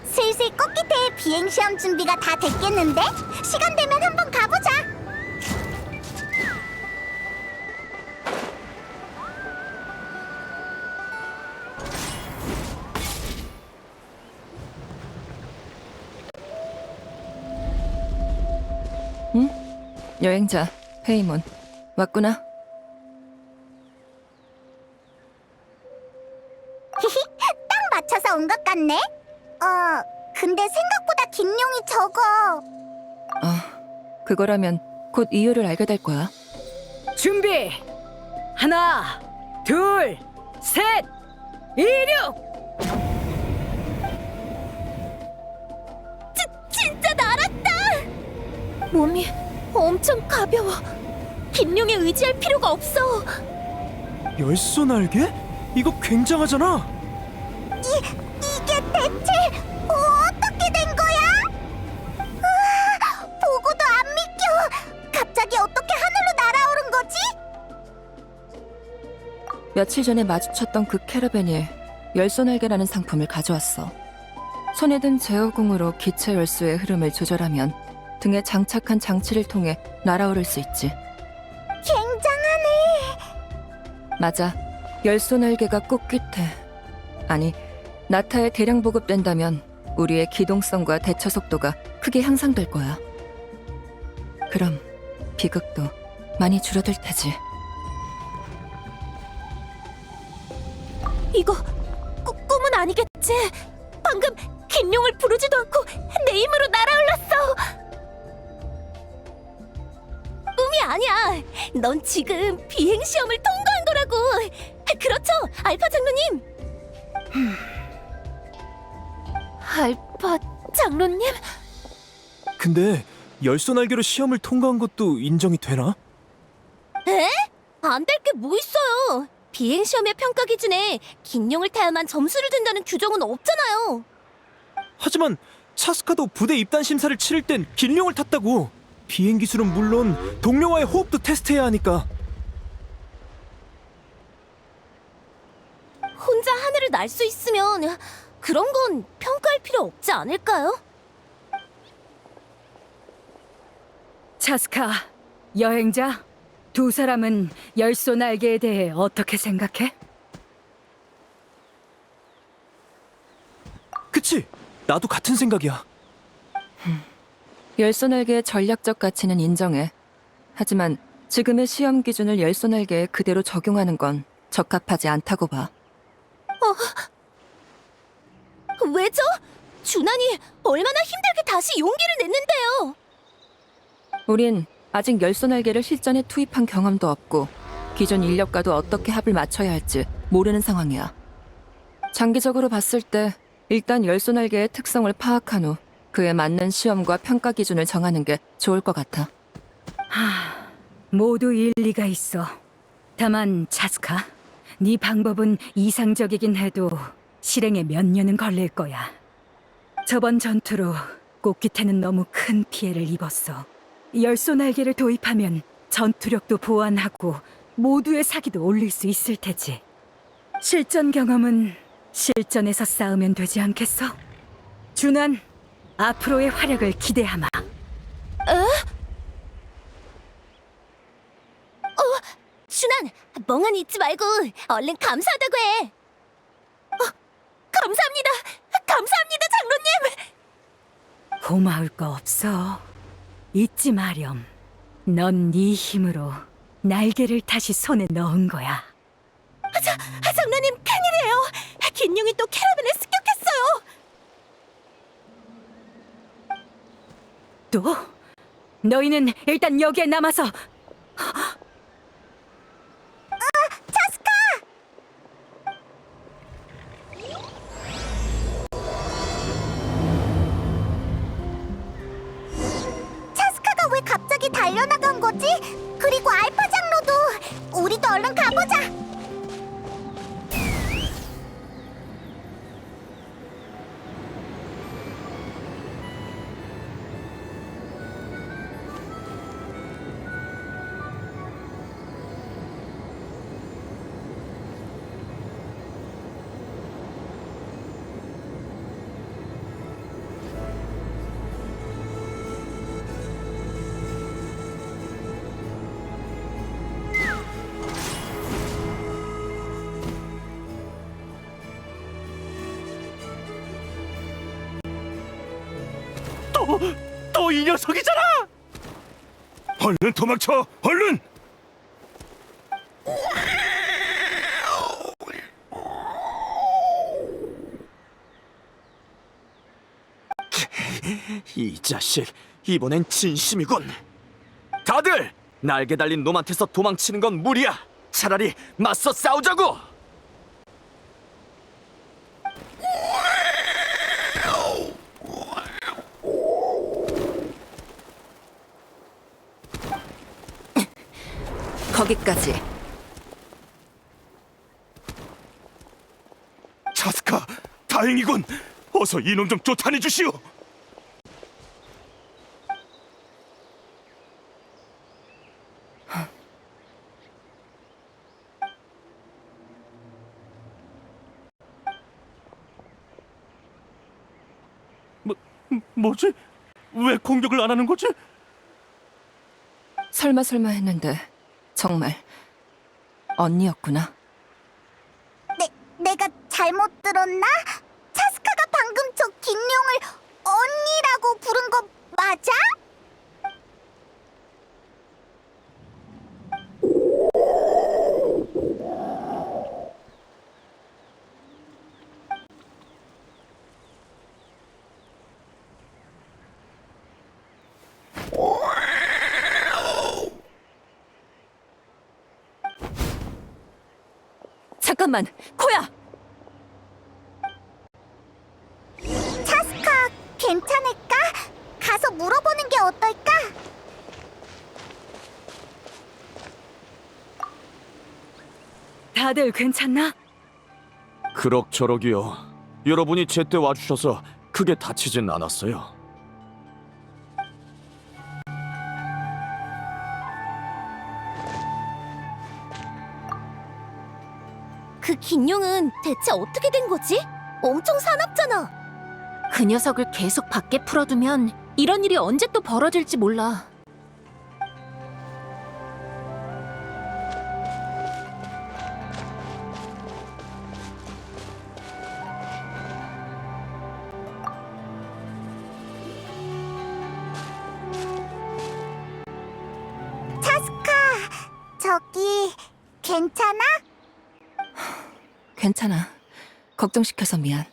슬슬 꽃기태의 비행시험 준비가 다 됐겠는데? 시간 되면 한번 가보자! 응? 여행자, 페이몬. 왔구나. 딱 맞춰서 온 것 같네? 근데 생각보다 긴 용이 적어. 그거라면 곧 이유를 알게 될 거야. 준비! 하나, 둘, 셋! 이륙! 진짜 날았다! 몸이 엄청 가벼워. 긴 용에 의지할 필요가 없어. 열소 날개? 이거 굉장하잖아. 이게 대체 어떻게 된 거야? 보고도 안 믿겨. 갑자기 어떻게 하늘로 날아오른 거지? 며칠 전에 마주쳤던 그 캐러밴이 열소날개라는 상품을 가져왔어. 손에 든 제어공으로 기체 열소의 흐름을 조절하면 등에 장착한 장치를 통해 날아오를 수 있지. 굉장하네. 맞아. 열소날개가 꽃깃에, 아니, 나타에 대량 보급된다면 우리의 기동성과 대처 속도가 크게 향상될 거야. 그럼 비극도 많이 줄어들 테지. 이거 꿈은 아니겠지? 방금 긴 용을 부르지도 않고 내 힘으로 날아올랐어. 꿈이 아니야. 넌 지금 비행시험을 통과한 거라고. 그렇죠, 알파 장로님? 알파 장로님? 근데 열소 날개로 시험을 통과한 것도 인정이 되나? 에? 안 될 게 뭐 있어요. 비행시험의 평가 기준에 긴 용을 타야만 점수를 준다는 규정은 없잖아요. 하지만 차스카도 부대 입단 심사를 치를 땐 긴용을 탔다고. 비행 기술은 물론 동료와의 호흡도 테스트해야 하니까. 혼자 하늘을 날 수 있으면 그런 건 평가할 필요 없지 않을까요? 차스카, 여행자, 두 사람은 열소 날개에 대해 어떻게 생각해? 그치? 나도 같은 생각이야. 열소날개의 전략적 가치는 인정해. 하지만 지금의 시험 기준을 열소날개에 그대로 적용하는 건 적합하지 않다고 봐. 왜죠? 준환이 얼마나 힘들게 다시 용기를 냈는데요. 우린 아직 열소날개를 실전에 투입한 경험도 없고 기존 인력과도 어떻게 합을 맞춰야 할지 모르는 상황이야. 장기적으로 봤을 때 일단 열소날개의 특성을 파악한 후 그에 맞는 시험과 평가 기준을 정하는 게 좋을 것 같아. 모두 일리가 있어. 다만 차스카, 네 방법은 이상적이긴 해도 실행에 몇 년은 걸릴 거야. 저번 전투로 꽃기태는 너무 큰 피해를 입었어. 열소 날개를 도입하면 전투력도 보완하고 모두의 사기도 올릴 수 있을 테지. 실전 경험은 실전에서 쌓으면 되지 않겠어? 준환, 앞으로의 활약을 기대하마. 준환, 멍하니 있지 말고 얼른 감사하다고 해. 감사합니다. 감사합니다, 장로님. 고마울 거 없어. 잊지 마렴. 넌 네 힘으로 날개를 다시 손에 넣은 거야. 장로님, 큰일이에요. 긴 용이 또 캐러밴에 습격했어요. 또? 너희는 일단 여기에 남아서 차스카! 차스카가 왜 갑자기 달려나간 거지? 그리고 알파 장로도. 우리도 얼른 가보자. 또 이 녀석이잖아! 얼른 도망쳐! 얼른! 이 자식, 이번엔 진심이군. 다들 날개 달린 놈한테서 도망치는 건 무리야. 차라리 맞서 싸우자고. 거기까지. 차스카, 다행이군. 어서 이놈 좀 쫓아내 주시오. 뭐지? 왜 공격을 안 하는 거지? 설마 했는데 정말 언니였구나. 내가 잘못 들었나? 차스카가 방금 저 긴룡을 언니라고 부른 거 맞아? 잠깐만, 코야! 차스카 괜찮을까? 가서 물어보는 게 어떨까? 다들 괜찮나? 그럭저럭이요. 여러분이 제때 와주셔서 크게 다치진 않았어요. 그 긴룡은 대체 어떻게 된 거지? 엄청 사납잖아. 그 녀석을 계속 밖에 풀어두면 이런 일이 언제 또 벌어질지 몰라. 차스카, 저기 괜찮아? 괜찮아. 걱정시켜서 미안.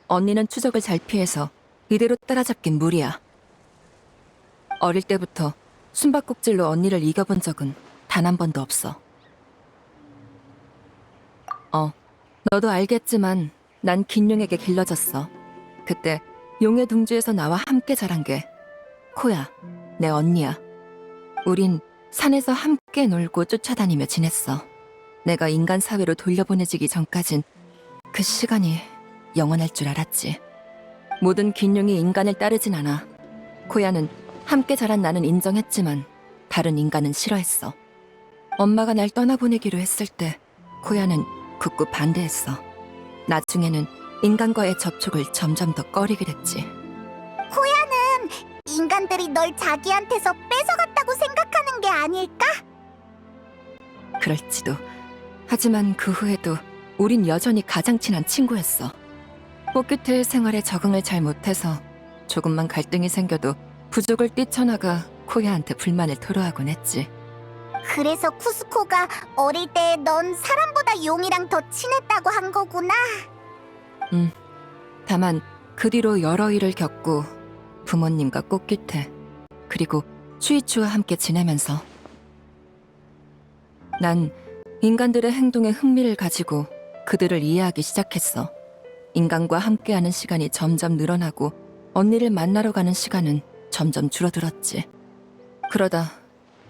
언니는 추적을 잘 피해서 이대로 따라잡긴 무리야. 어릴 때부터 숨바꼭질로 언니를 이겨본 적은 단 한 번도 없어. 너도 알겠지만 난 긴룡에게 길러졌어. 그때 용의 둥지에서 나와 함께 자란 게 코야, 내 언니야. 우린 산에서 함께 놀고 쫓아다니며 지냈어. 내가 인간 사회로 돌려보내지기 전까진 그 시간이 영원할 줄 알았지. 모든 긴룡이 인간을 따르진 않아. 코야는 함께 자란 나는 인정했지만 다른 인간은 싫어했어. 엄마가 날 떠나보내기로 했을 때 코야는 굳고 반대했어. 나중에는 인간과의 접촉을 점점 더 꺼리게 됐지. 코야는 인간들이 널 자기한테서 뺏어갔다고 생각하는 게 아닐까? 그럴지도. 하지만 그 후에도 우린 여전히 가장 친한 친구였어. 꽃규태의 생활에 적응을 잘 못해서 조금만 갈등이 생겨도 부족을 뛰쳐나가 코야한테 불만을 토로하곤 했지. 그래서 쿠스코가 어릴 때 넌 사람보다 용이랑 더 친했다고 한 거구나. 다만 그 뒤로 여러 일을 겪고 부모님과 꽃규태 그리고 추이추와 함께 지내면서 난 인간들의 행동에 흥미를 가지고 그들을 이해하기 시작했어. 인간과 함께하는 시간이 점점 늘어나고 언니를 만나러 가는 시간은 점점 줄어들었지. 그러다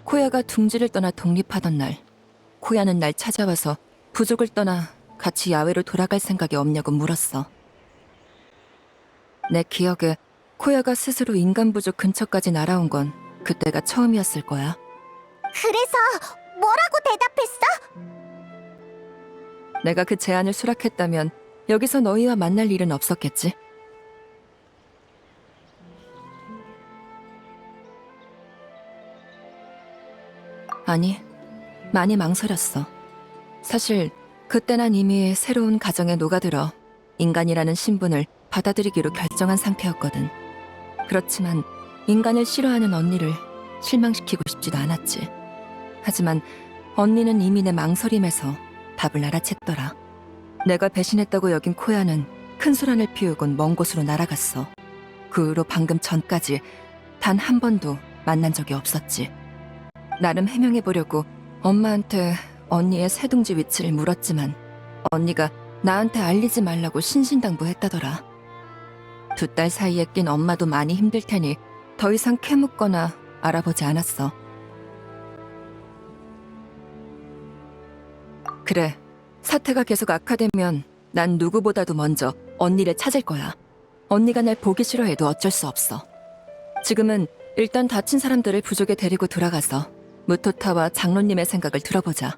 코야가 둥지를 떠나 독립하던 날, 코야는 날 찾아와서 부족을 떠나 같이 야외로 돌아갈 생각이 없냐고 물었어. 내 기억에 코야가 스스로 인간 부족 근처까지 날아온 건 그때가 처음이었을 거야. 그래서 뭐라고 대답했어? 내가 그 제안을 수락했다면 여기서 너희와 만날 일은 없었겠지? 아니, 많이 망설였어. 사실 그때 난 이미 새로운 가정에 녹아들어 인간이라는 신분을 받아들이기로 결정한 상태였거든. 그렇지만 인간을 싫어하는 언니를 실망시키고 싶지도 않았지. 하지만 언니는 이미 내 망설임에서 답을 알아챘더라. 내가 배신했다고 여긴 코야는 큰 소란을 피우곤 먼 곳으로 날아갔어. 그 후로 방금 전까지 단 한 번도 만난 적이 없었지. 나름 해명해보려고 엄마한테 언니의 새둥지 위치를 물었지만 언니가 나한테 알리지 말라고 신신당부했다더라. 2달 사이에 낀 엄마도 많이 힘들 테니 더 이상 캐묻거나 알아보지 않았어. 그래, 사태가 계속 악화되면 난 누구보다도 먼저 언니를 찾을 거야. 언니가 날 보기 싫어해도 어쩔 수 없어. 지금은 일단 다친 사람들을 부족에 데리고 돌아가서 무토타와 장로님의 생각을 들어보자.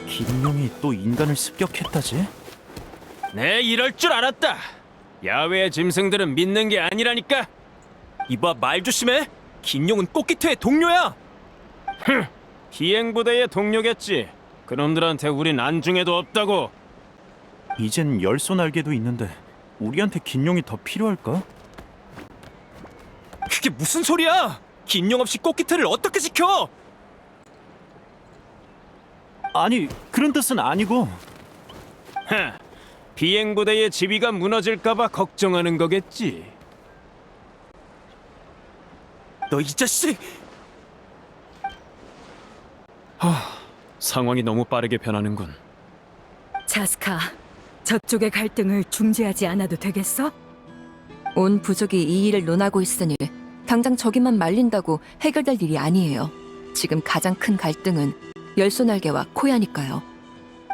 긴룡이 또 인간을 습격했다지? 네, 이럴 줄 알았다. 야외의 짐승들은 믿는 게 아니라니까. 이봐, 말 조심해. 긴룡은 꽃기태의 동료야. 비행부대의 동료겠지. 그놈들한테 우린 안중에도 없다고. 이젠 열소 날개도 있는데 우리한테 긴룡이 더 필요할까? 그게 무슨 소리야? 긴룡 없이 꽃기태를 어떻게 지켜? 아니, 그런 뜻은 아니고. 비행부대의 지위가 무너질까봐 걱정하는 거겠지. 너 이 자식! 상황이 너무 빠르게 변하는군. 자스카, 저쪽의 갈등을 중재하지 않아도 되겠어? 온 부족이 이 일을 논하고 있으니 당장 저기만 말린다고 해결될 일이 아니에요. 지금 가장 큰 갈등은 열소날개와 코야니까요.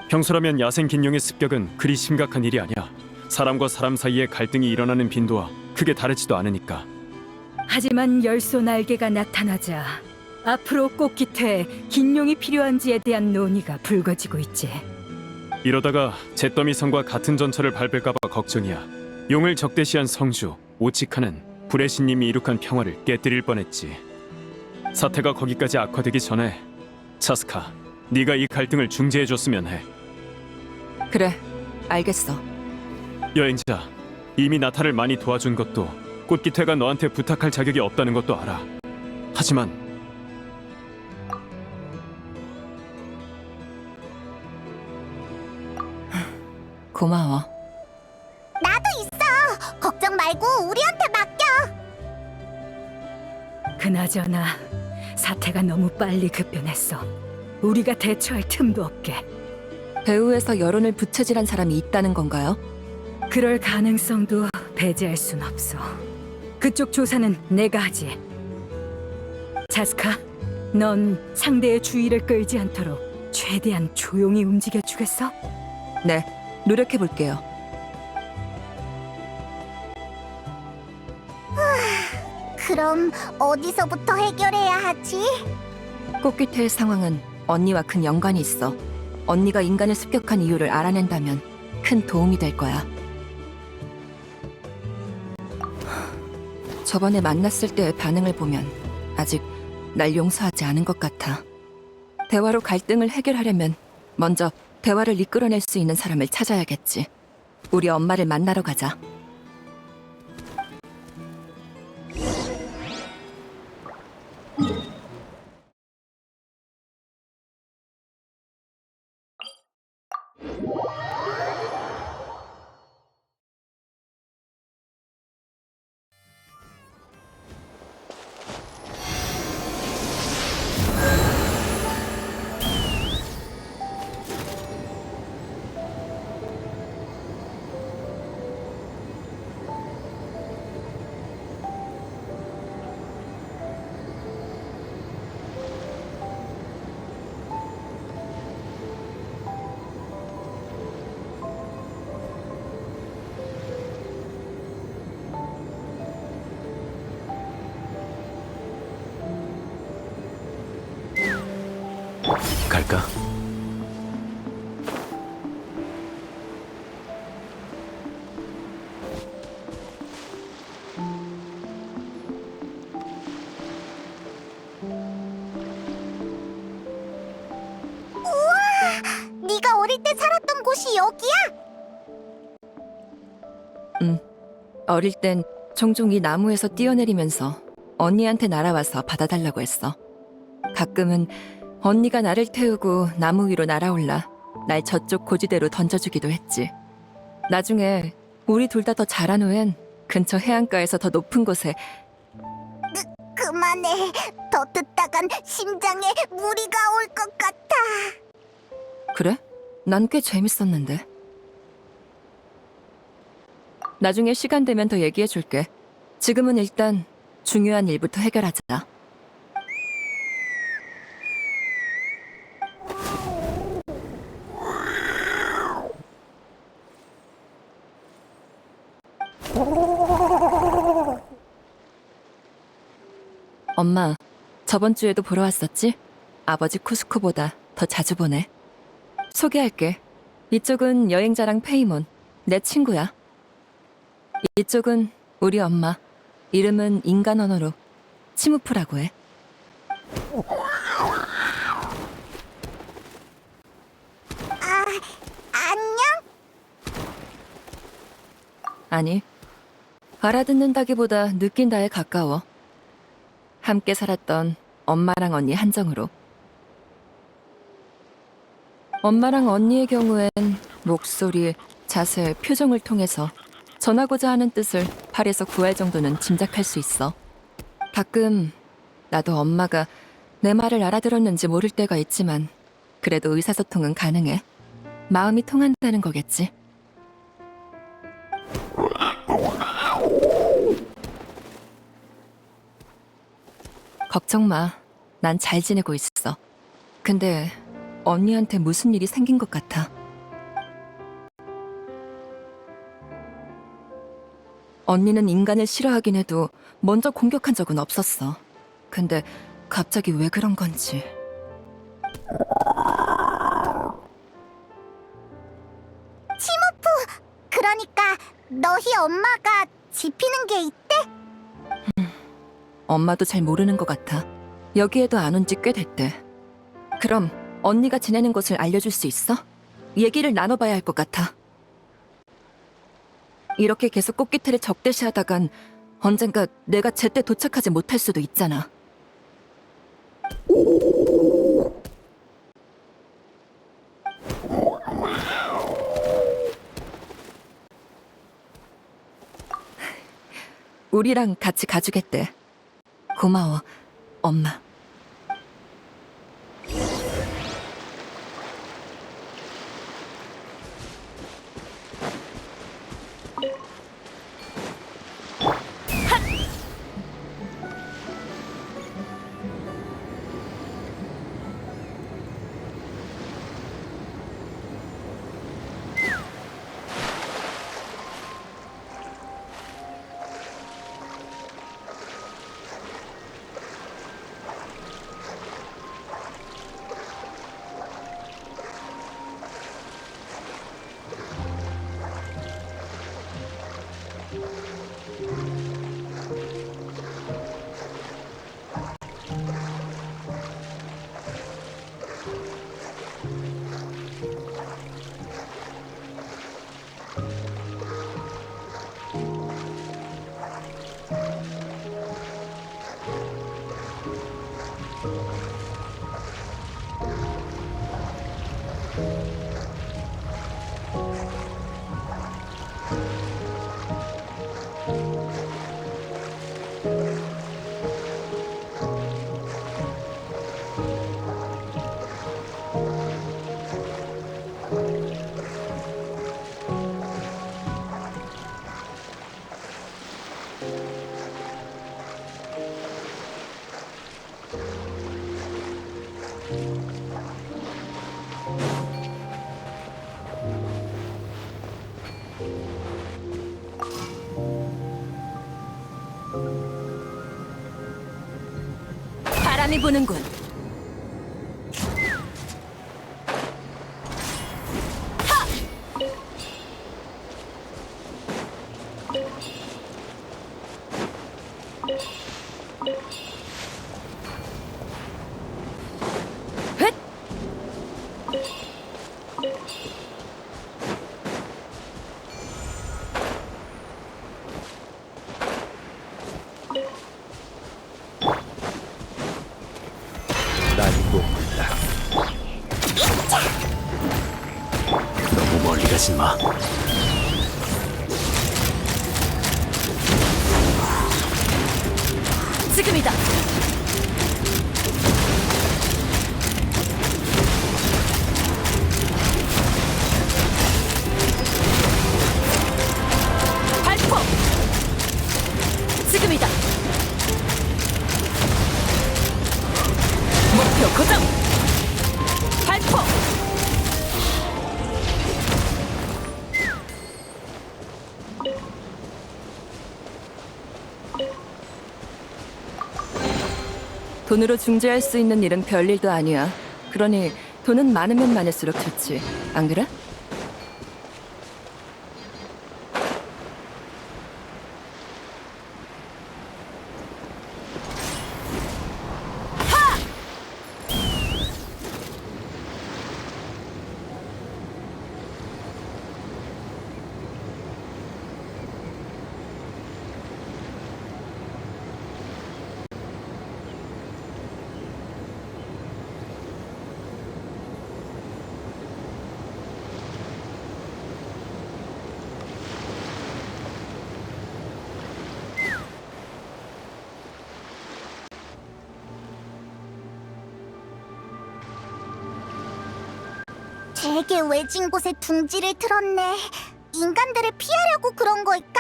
평소라면 야생 긴룡의 습격은 그리 심각한 일이 아니야. 사람과 사람 사이에 갈등이 일어나는 빈도와 크게 다르지도 않으니까. 하지만 열소 날개가 나타나자 앞으로 꽃깃에 긴룡이 필요한지에 대한 논의가 불거지고 있지. 이러다가 잿더미 성과 같은 전철을 밟을까봐 걱정이야. 용을 적대시한 성주 오치카는 불의 신님이 이룩한 평화를 깨뜨릴 뻔했지. 사태가 거기까지 악화되기 전에 차스카, 네가 이 갈등을 중재해줬으면 해. 그래, 알겠어. 여행자, 이미 나타를 많이 도와준 것도 꽃기태가 너한테 부탁할 자격이 없다는 것도 알아. 하지만 고마워. 나도 있어. 걱정 말고 우리한테 맡겨. 그나저나 사태가 너무 빨리 급변했어. 우리가 대처할 틈도 없게. 배후에서 여론을 부채질한 사람이 있다는 건가요? 그럴 가능성도 배제할 순 없어. 그쪽 조사는 내가 하지. 자스카, 넌 상대의 주의를 끌지 않도록 최대한 조용히 움직여주겠어? 네, 노력해볼게요. 그럼 어디서부터 해결해야 하지? 꽃귀태의 상황은 언니와 큰 연관이 있어. 언니가 인간을 습격한 이유를 알아낸다면 큰 도움이 될 거야. 저번에 만났을 때의 반응을 보면 아직 날 용서하지 않은 것 같아. 대화로 갈등을 해결하려면 먼저 대화를 이끌어낼 수 있는 사람을 찾아야겠지. 우리 엄마를 만나러 가자. 갈까? 네가 어릴 때 살았던 곳이 여기야? 어릴 땐 종종 이 나무에서 뛰어내리면서 언니한테 날아와서 받아달라고 했어. 가끔은 언니가 나를 태우고 나무 위로 날아올라 날 저쪽 고지대로 던져주기도 했지. 나중에 우리 둘 다 더 자란 후엔 근처 해안가에서 더 높은 곳에. 그만해. 더 듣다간 심장에 무리가 올 것 같아. 그래? 난 꽤 재밌었는데. 나중에 시간 되면 더 얘기해줄게. 지금은 일단 중요한 일부터 해결하자. 엄마, 저번 주에도 보러 왔었지? 아버지 쿠스코보다 더 자주 보네. 소개할게. 이쪽은 여행자랑 페이몬, 내 친구야. 이쪽은 우리 엄마. 이름은 인간 언어로 치무프라고 해. 안녕? 아니, 알아듣는다기보다 느낀다에 가까워. 함께 살았던 엄마랑 언니 한정으로. 엄마랑 언니의 경우엔 목소리, 자세, 표정을 통해서 전하고자 하는 뜻을 팔에서 구할 정도는 짐작할 수 있어. 가끔 나도 엄마가 내 말을 알아들었는지 모를 때가 있지만 그래도 의사소통은 가능해. 마음이 통한다는 거겠지. 걱정 마. 난 잘 지내고 있어. 근데 언니한테 무슨 일이 생긴 것 같아. 언니는 인간을 싫어하긴 해도 먼저 공격한 적은 없었어. 근데 갑자기 왜 그런 건지. 그러니까 너희 엄마가 지피는 게 있대? 엄마도 잘 모르는 것 같아. 여기에도 안 온 지 꽤 됐대. 그럼 언니가 지내는 곳을 알려줄 수 있어? 얘기를 나눠봐야 할 것 같아. 이렇게 계속 꽃기태를 적대시하다간 언젠가 내가 제때 도착하지 못할 수도 있잖아. 우리랑 같이 가주겠대. 고마워, 엄마. 바람이 부는군. 헷! 날이 녹는다. 너무 멀리 가지 마. 지금이다. 발포. 지금이다. 목표 고정. 발포. 돈으로 중재할 수 있는 일은 별일도 아니야. 그러니 돈은 많으면 많을수록 좋지. 안 그래? 되게 외진 곳에 둥지를 틀었네. 인간들을 피하려고 그런 걸까?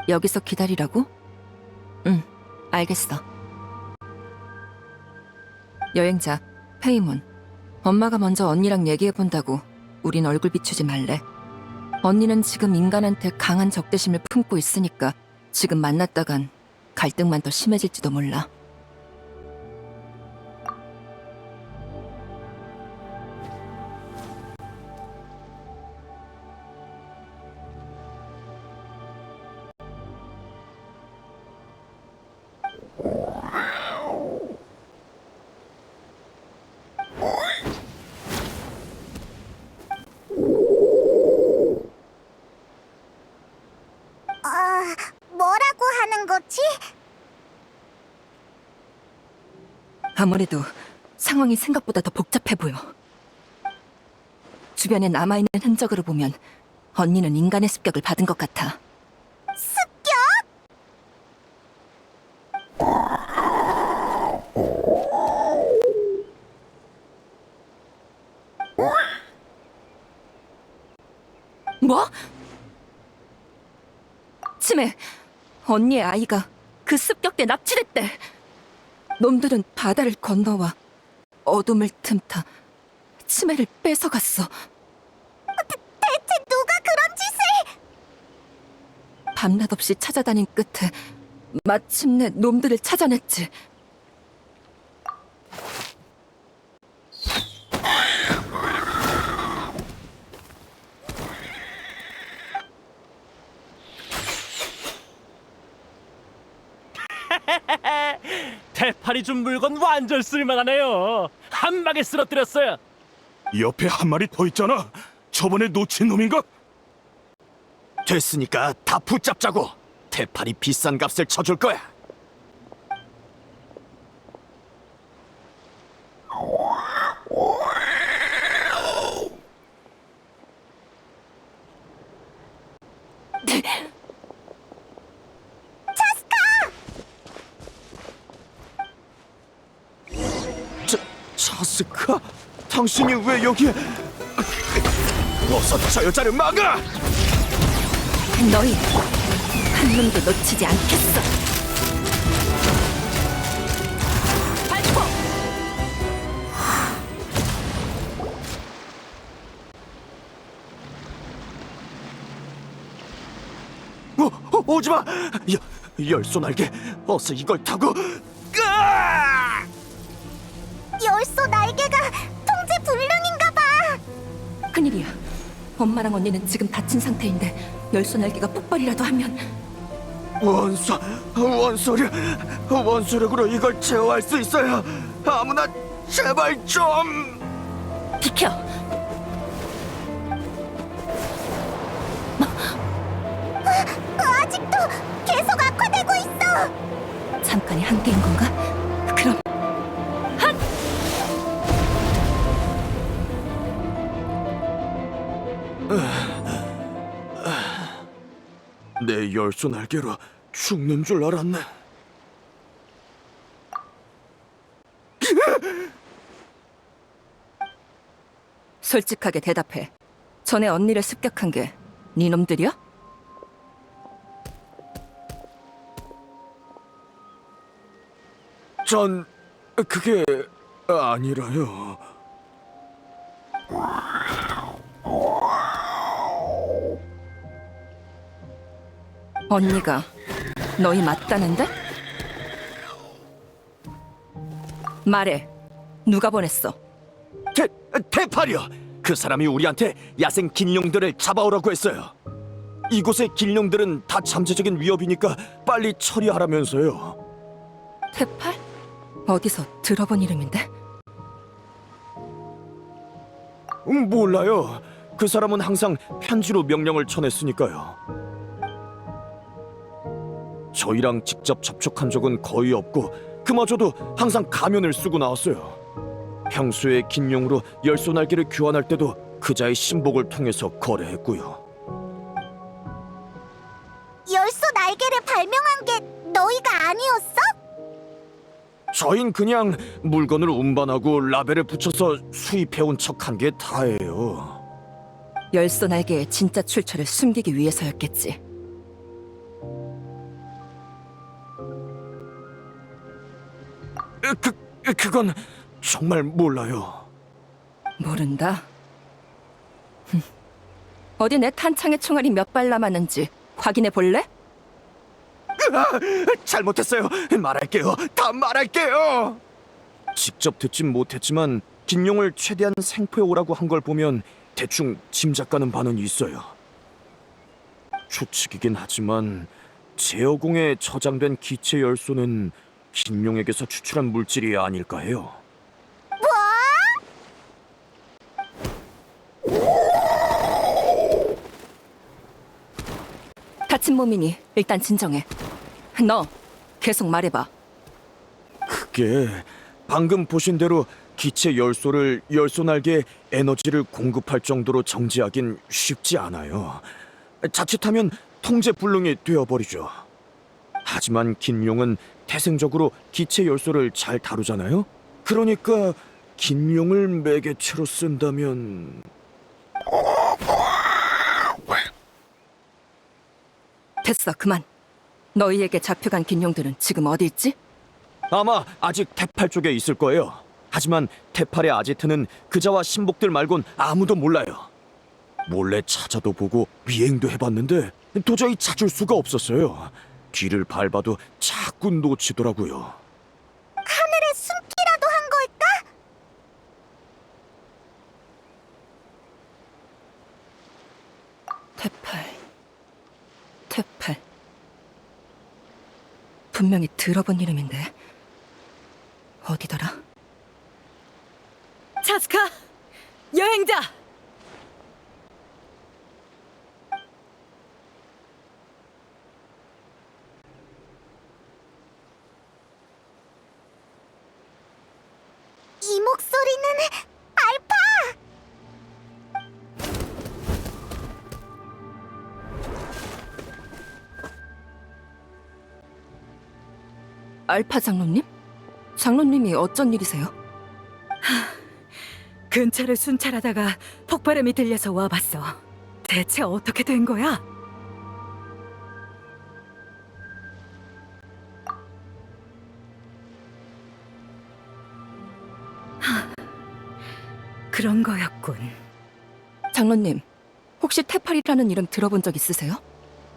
여기서 기다리라고? 응, 알겠어. 여행자, 페이몬. 엄마가 먼저 언니랑 얘기해본다고. 우린 얼굴 비추지 말래. 언니는 지금 인간한테 강한 적대심을 품고 있으니까 지금 만났다간 갈등만 더 심해질지도 몰라. 뭐라고 하는 거지? 아무래도 상황이 생각보다 더 복잡해 보여. 주변에 남아있는 흔적으로 보면 언니는 인간의 습격을 받은 것 같아. 습격? 뭐? 치매, 언니의 아이가 그 습격 때 납치됐대. 놈들은 바다를 건너와 어둠을 틈타 치매를 뺏어갔어. 대체 누가 그런 짓을? 밤낮 없이 찾아다닌 끝에 마침내 놈들을 찾아냈지. 대파리 준 물건 완전 쓸만하네요. 한 방에 쓰러뜨렸어요. 옆에 한 마리 더 있잖아. 저번에 놓친 놈인가? 됐으니까 다 붙잡자고. 대파리 비싼 값을 쳐줄 거야. 차스카? 당신이 왜 여기에? 어서 저 여자를 막아! 너희 한 놈도 놓치지 않겠어. 발포! 오지마! 열소 날개, 어서 이걸 타고. 으아! 열소 날개가 통제 불능인가 봐. 큰일이야. 엄마랑 언니는 지금 다친 상태인데 열쇠 날개가 폭발이라도 하면 원소력으로 이걸 제어할 수 있어요. 아무나 제발 좀. 비켜! 아직도 계속 악화되고 있어. 잠깐의 한계인 건가? 그럼 내 열쇠 날개로 죽는 줄 알았네. 솔직하게 대답해. 전에 언니를 습격한 게 네 놈들이야? 전 그게 아니라요. 언니가 너희 맞다는데? 말해. 누가 보냈어? 대파리요. 그 사람이 우리한테 야생 긴룡들을 잡아오라고 했어요. 이곳의 긴룡들은 다 잠재적인 위협이니까 빨리 처리하라면서요. 태팔? 어디서 들어본 이름인데? 몰라요. 그 사람은 항상 편지로 명령을 전했으니까요. 저희랑 직접 접촉한 적은 거의 없고 그마저도 항상 가면을 쓰고 나왔어요. 평소에 긴용으로 열쇠 날개를 교환할 때도 그자의 신복을 통해서 거래했고요. 열쇠 날개를 발명한 게 너희가 아니었어? 저흰 그냥 물건을 운반하고 라벨을 붙여서 수입해온 척한 게 다예요. 열쇠 날개의 진짜 출처를 숨기기 위해서였겠지. 그건 정말 몰라요. 모른다? 어디 내 탄창의 총알이 몇 발 남았는지 확인해 볼래? 잘못했어요. 말할게요. 다 말할게요. 직접 듣진 못했지만 긴용을 최대한 생포해 오라고 한 걸 보면 대충 짐작가는 바는 있어요. 추측이긴 하지만 제어공에 저장된 기체 열소는 긴용에게서 추출한 물질이 아닐까 해요. 다친 몸이니 일단 진정해. 너 계속 말해봐. 그게 방금 보신 대로 기체 열소를 열소 날개에 에너지를 공급할 정도로 정지하긴 쉽지 않아요. 자칫하면 통제 불능이 되어버리죠. 하지만 긴용은 태생적으로 기체 열소를 잘 다루잖아요. 그러니까 긴용을 매개체로 쓴다면 됐어, 그만. 너희에게 잡혀간 긴용들은 지금 어디 있지? 아마 아직 태팔 쪽에 있을 거예요. 하지만 태팔의 아지트는 그자와 신복들 말곤 아무도 몰라요. 몰래 찾아도 보고 미행도 해봤는데 도저히 찾을 수가 없었어요. 뒤를 밟아도 자꾸 놓치더라고요. 하늘에 숨기라도 한 걸까? 태팔. 분명히 들어본 이름인데 어디더라? 차스카! 여행자! 이 목소리는 알파! 알파 장로님? 장로님이 어쩐 일이세요? 근처를 순찰하다가 폭발음이 들려서 와봤어. 대체 어떻게 된 거야? 그런 거였군. 장로님, 혹시 태팔이라는 이름 들어본 적 있으세요?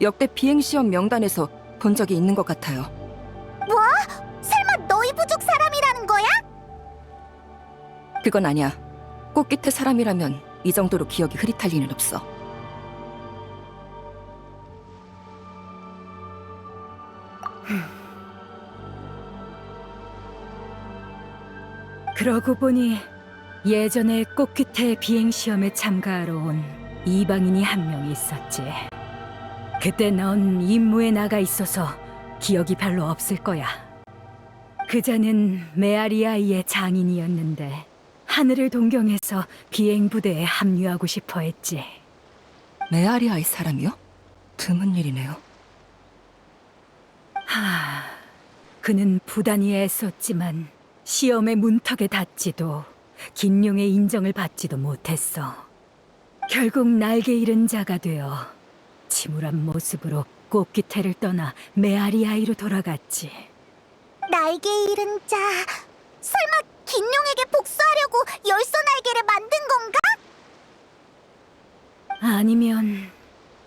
역대 비행시험 명단에서 본 적이 있는 것 같아요. 뭐? 설마 너희 부족 사람이라는 거야? 그건 아니야. 꽃깃의 사람이라면 이 정도로 기억이 흐릿할 리는 없어. 그러고 보니 예전에 꽃기태 비행시험에 참가하러 온 이방인이 한 명 있었지. 그때 넌 임무에 나가 있어서 기억이 별로 없을 거야. 그자는 메아리아이의 장인이었는데 하늘을 동경해서 비행부대에 합류하고 싶어 했지. 메아리아의 사람이요? 드문 일이네요. 그는 부단히 애썼지만 시험의 문턱에 닿지도 긴룡의 인정을 받지도 못했어. 결국 날개 잃은 자가 되어 침울한 모습으로 꽃기태를 떠나 메아리아이로 돌아갔지. 날개 잃은 자. 설마 긴룡에게 복수하려고 열쇠 날개를 만든 건가? 아니면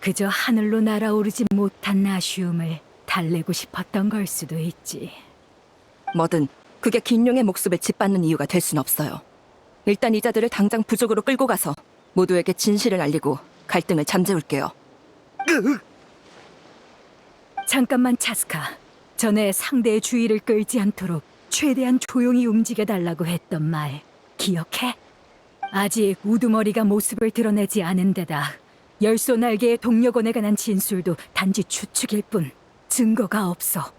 그저 하늘로 날아오르지 못한 아쉬움을 달래고 싶었던 걸 수도 있지. 뭐든 그게 긴룡의 목숨을 짓밟는 이유가 될 순 없어요. 일단 이자들을 당장 부족으로 끌고 가서 모두에게 진실을 알리고 갈등을 잠재울게요. 잠깐만 차스카. 전에 상대의 주의를 끌지 않도록 최대한 조용히 움직여달라고 했던 말 기억해? 아직 우두머리가 모습을 드러내지 않은 데다 열소 날개의 동력원에 관한 진술도 단지 추측일 뿐 증거가 없어.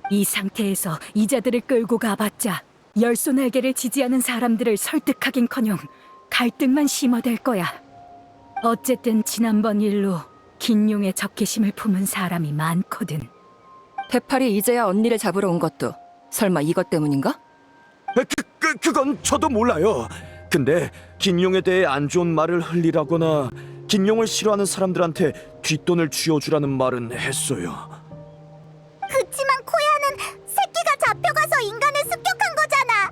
이 상태에서 이자들을 끌고 가봤자 열소 날개를 지지하는 사람들을 설득하긴커녕 갈등만 심화될 거야. 어쨌든 지난번 일로 긴룡의 적개심을 품은 사람이 많거든. 태팔이 이제야 언니를 잡으러 온 것도 설마 이것 때문인가? 그건 저도 몰라요. 근데 긴룡에 대해 안 좋은 말을 흘리라거나 긴룡을 싫어하는 사람들한테 뒷돈을 쥐어주라는 말은 했어요. 그치만 코야는 새끼가 잡혀가서 인간을 습격한 거잖아.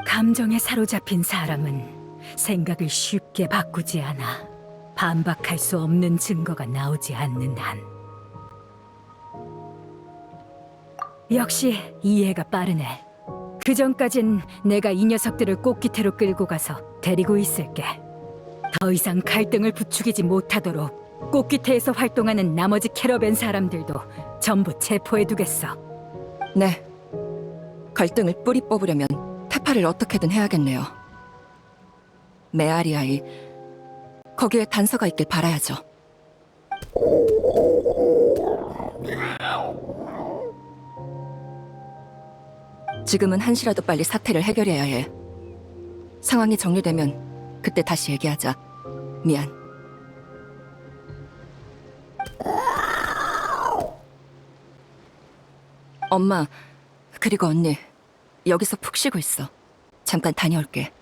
감정에 사로잡힌 사람은 생각을 쉽게 바꾸지 않아. 반박할 수 없는 증거가 나오지 않는 한. 역시 이해가 빠르네. 그 전까진 내가 이 녀석들을 꽃기태로 끌고 가서 데리고 있을게. 더 이상 갈등을 부추기지 못하도록 꽃기태에서 활동하는 나머지 캐러밴 사람들도 전부 체포해두겠어. 네. 갈등을 뿌리 뽑으려면 태팔을 어떻게든 해야겠네요. 메아리아이, 거기에 단서가 있길 바라야죠. 지금은 한시라도 빨리 사태를 해결해야 해. 상황이 정리되면 그때 다시 얘기하자. 미안. 엄마, 그리고 언니, 여기서 푹 쉬고 있어. 잠깐 다녀올게.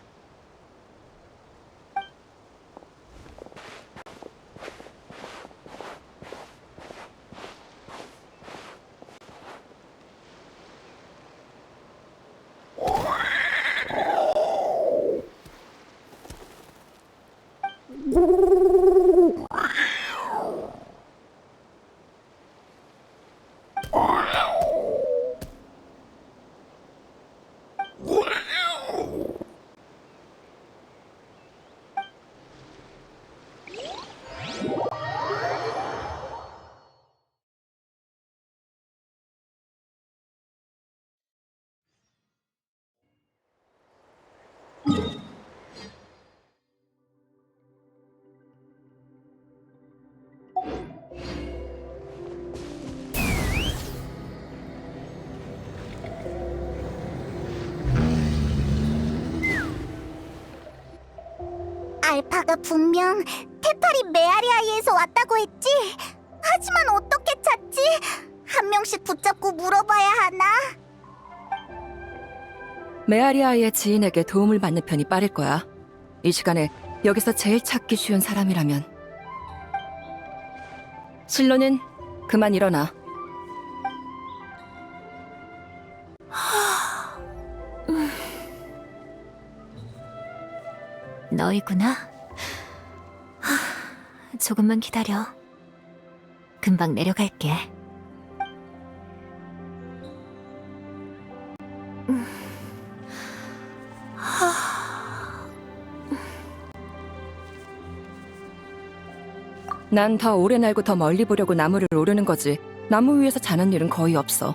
알파가 분명 테팔이 메아리아이에서 왔다고 했지? 하지만 어떻게 찾지? 한 명씩 붙잡고 물어봐야 하나? 메아리아이의 지인에게 도움을 받는 편이 빠를 거야. 이 시간에 여기서 제일 찾기 쉬운 사람이라면. 실로는 그만 일어나. 너희구나. 조금만 기다려. 금방 내려갈게. 난 더 오래 날고 더 멀리 보려고 나무를 오르는 거지. 나무 위에서 자는 일은 거의 없어.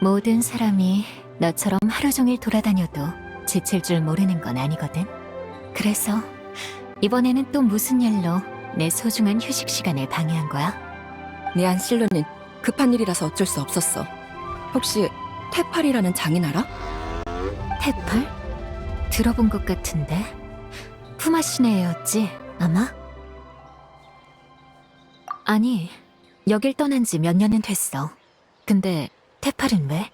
모든 사람이 너처럼 하루 종일 돌아다녀도 지칠 줄 모르는 건 아니거든. 그래서 이번에는 또 무슨 일로 내 소중한 휴식 시간을 방해한 거야? 미안, 실루는 급한 일이라서 어쩔 수 없었어. 혹시 테팔이라는 장인 알아? 테팔? 들어본 것 같은데. 푸마시네 애였지, 아마? 아니, 여길 떠난 지 몇 년은 됐어. 근데 테팔은 왜?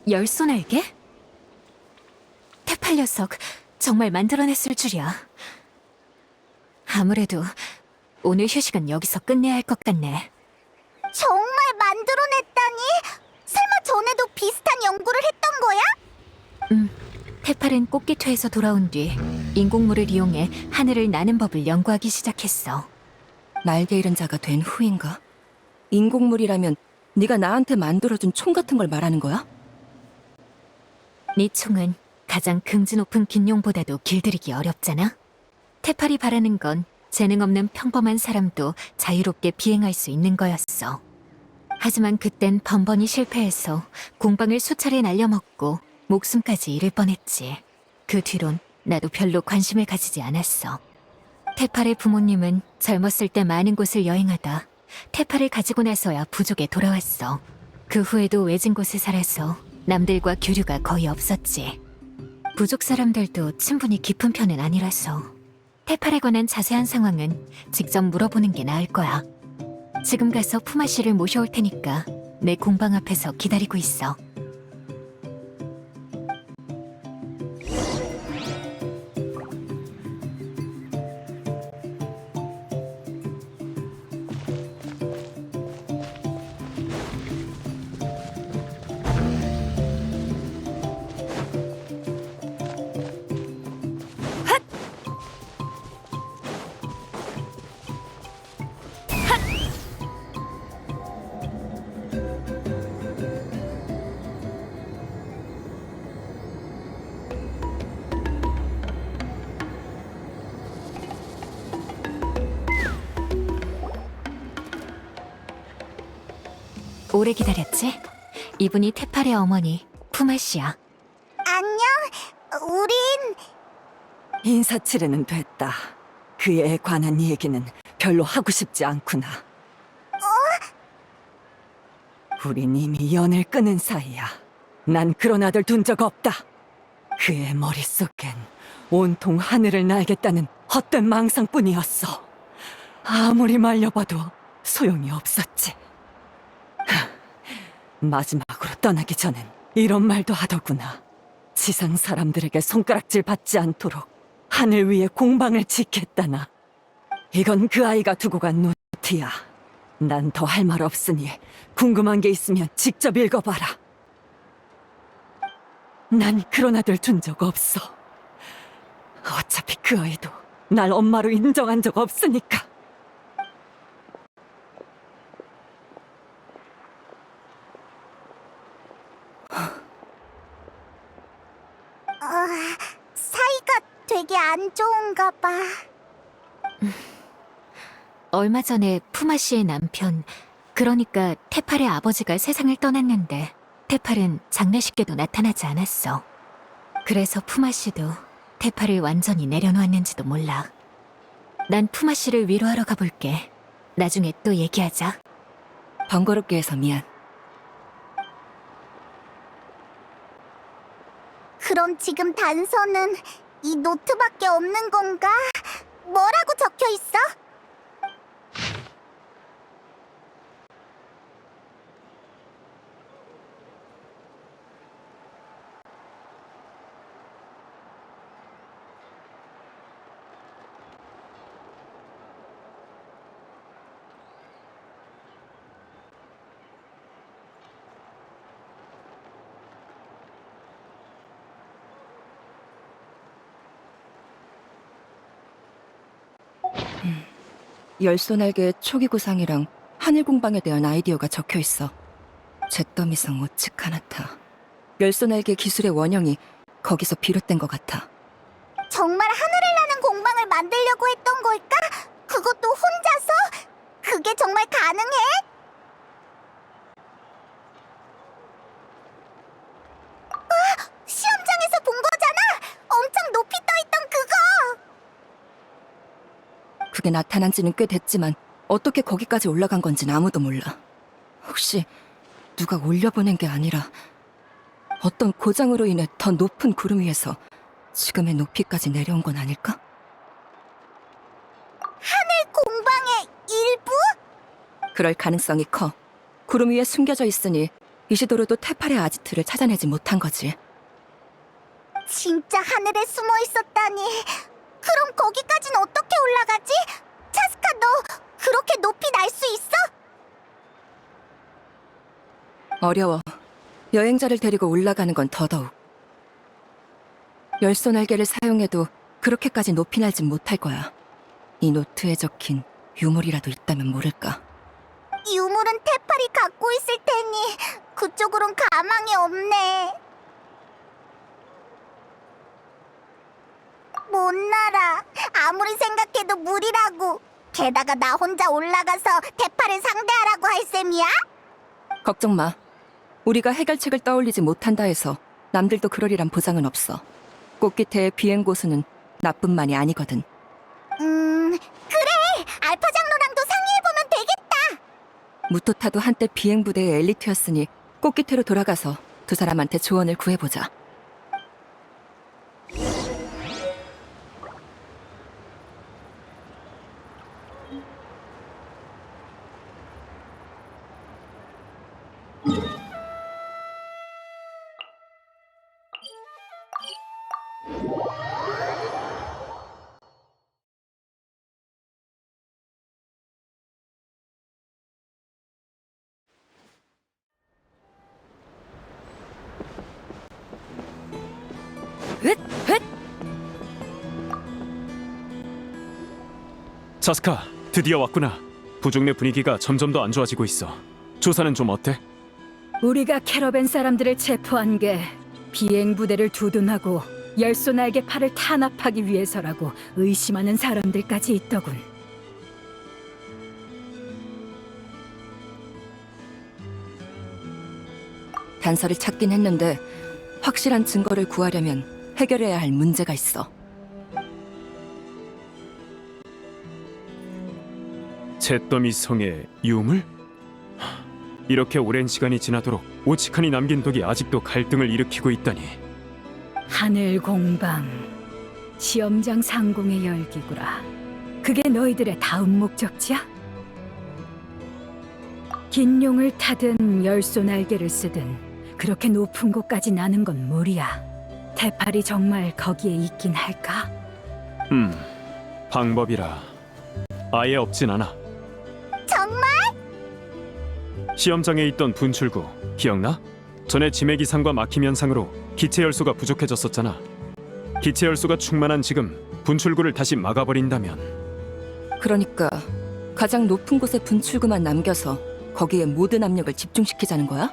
열손알개? 테팔 녀석 정말 만들어냈을 줄이야. 아무래도 오늘 휴식은 여기서 끝내야 할 것 같네. 정말 만들어냈다니? 설마 전에도 비슷한 연구를 했던 거야? 테팔은 꽃기토에서 돌아온 뒤 인공물을 이용해 하늘을 나는 법을 연구하기 시작했어. 날개 잃은 자가 된 후인가? 인공물이라면 네가 나한테 만들어준 총 같은 걸 말하는 거야? 네 총은 가장 긍지 높은 긴용보다도 길들이기 어렵잖아? 테팔이 바라는 건 재능 없는 평범한 사람도 자유롭게 비행할 수 있는 거였어. 하지만 그땐 번번이 실패해서 공방을 수차례 날려먹고 목숨까지 잃을 뻔했지. 그 뒤론 나도 별로 관심을 가지지 않았어. 테팔의 부모님은 젊었을 때 많은 곳을 여행하다 테팔을 가지고 나서야 부족에 돌아왔어. 그 후에도 외진 곳에 살아서 남들과 교류가 거의 없었지. 부족 사람들도 친분이 깊은 편은 아니라서 테팔에 관한 자세한 상황은 직접 물어보는 게 나을 거야. 지금 가서 푸마 씨를 모셔올 테니까 내 공방 앞에서 기다리고 있어. 오래 기다렸지? 이분이 테팔의 어머니 푸마 씨야. 안녕. 우린 인사치레는 됐다. 그에 관한 얘기는 별로 하고 싶지 않구나. 우린 이미 연을 끊은 사이야. 난 그런 아들 둔 적 없다. 그의 머릿속엔 온통 하늘을 날겠다는 헛된 망상뿐이었어. 아무리 말려봐도 소용이 없었지. 마지막으로 떠나기 전엔 이런 말도 하더구나. 지상 사람들에게 손가락질 받지 않도록 하늘 위에 공방을 짓겠다나. 이건 그 아이가 두고 간 노트야. 난 더 할 말 없으니 궁금한 게 있으면 직접 읽어봐라. 난 그런 아들 둔 적 없어. 어차피 그 아이도 날 엄마로 인정한 적 없으니까. 사이가 되게 안 좋은가 봐. 얼마 전에 푸마 씨의 남편, 그러니까 테팔의 아버지가 세상을 떠났는데 테팔은 장례식에도 나타나지 않았어. 그래서 푸마 씨도 테팔을 완전히 내려놓았는지도 몰라. 난 푸마 씨를 위로하러 가볼게. 나중에 또 얘기하자. 번거롭게 해서 미안. 그럼 지금 단서는 이 노트밖에 없는 건가? 뭐라고 적혀 있어? 열소날개의 초기 구상이랑 하늘 공방에 대한 아이디어가 적혀 있어. 잿더미성 오츠카나타. 열소날개 기술의 원형이 거기서 비롯된 것 같아. 정말 하늘을 나는 공방을 만들려고 했던 걸까? 그것도 혼자서? 그게 정말 가능해? 시험장에서 본 거잖아! 엄청 높이 떠있던 그거! 그게 나타난 지는 꽤 됐지만 어떻게 거기까지 올라간 건지는 아무도 몰라. 혹시 누가 올려보낸 게 아니라 어떤 고장으로 인해 더 높은 구름 위에서 지금의 높이까지 내려온 건 아닐까? 하늘 공방의 일부? 그럴 가능성이 커. 구름 위에 숨겨져 있으니 이시도로도 테팔의 아지트를 찾아내지 못한 거지. 진짜 하늘에 숨어 있었다니. 그럼 거기까진 어떻게 올라가지? 차스카, 너 그렇게 높이 날 수 있어? 어려워. 여행자를 데리고 올라가는 건 더더욱. 열소 날개를 사용해도 그렇게까지 높이 날진 못할 거야. 이 노트에 적힌 유물이라도 있다면 모를까. 유물은 테팔이 갖고 있을 테니 그쪽으론 가망이 없네. 못 날아. 아무리 생각해도 무리라고. 게다가 나 혼자 올라가서 테팔을 상대하라고 할 셈이야? 걱정 마. 우리가 해결책을 떠올리지 못한다 해서 남들도 그러리란 보장은 없어. 꽃기태의 비행 고수는 나뿐만이 아니거든. 그래! 알파 장로랑도 상의해보면 되겠다! 무토타도 한때 비행 부대의 엘리트였으니 꽃기태로 돌아가서 두 사람한테 조언을 구해보자. 차스카, 드디어 왔구나. 부족 내 분위기가 점점 더 안 좋아지고 있어. 조사는 좀 어때? 우리가 캐러밴 사람들을 체포한 게 비행 부대를 두둔하고 열소 날개 팔을 탄압하기 위해서라고 의심하는 사람들까지 있더군. 단서를 찾긴 했는데 확실한 증거를 구하려면 해결해야 할 문제가 있어. 잿더미 성의 유물? 이렇게 오랜 시간이 지나도록 오치칸이 남긴 덕이 아직도 갈등을 일으키고 있다니. 하늘 공방, 시험장 상공의 열기구라. 그게 너희들의 다음 목적지야? 긴 용을 타든 열소 날개를 쓰든 그렇게 높은 곳까지 나는 건 무리야. 테팔이 정말 거기에 있긴 할까? 방법이라 아예 없진 않아. 정말? 시험장에 있던 분출구 기억나? 전에 지매 기상과 막힘 현상으로 기체 열소가 부족해졌었잖아. 기체 열소가 충만한 지금 분출구를 다시 막아버린다면. 그러니까 가장 높은 곳에 분출구만 남겨서 거기에 모든 압력을 집중시키자는 거야?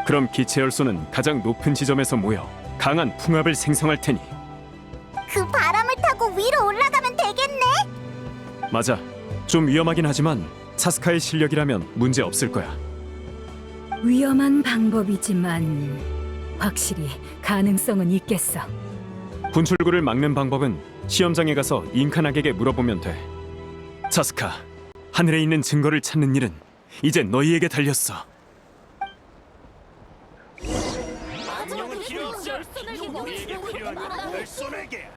그럼 기체 열소는 가장 높은 지점에서 모여 강한 풍압을 생성할 테니. 그 바람을 타고 위로 올라가면 되겠네? 맞아. 좀 위험하긴 하지만 차스카의 실력이라면 문제 없을 거야. 위험한 방법이지만 확실히 가능성은 있겠어. 분출구를 막는 방법은 시험장에 가서 잉카낙에게 물어보면 돼. 차스카, 하늘에 있는 증거를 찾는 일은 이제 너희에게 달렸어. 안녕은 필요 없어. 우리에게 필요한 건 열소 날개야.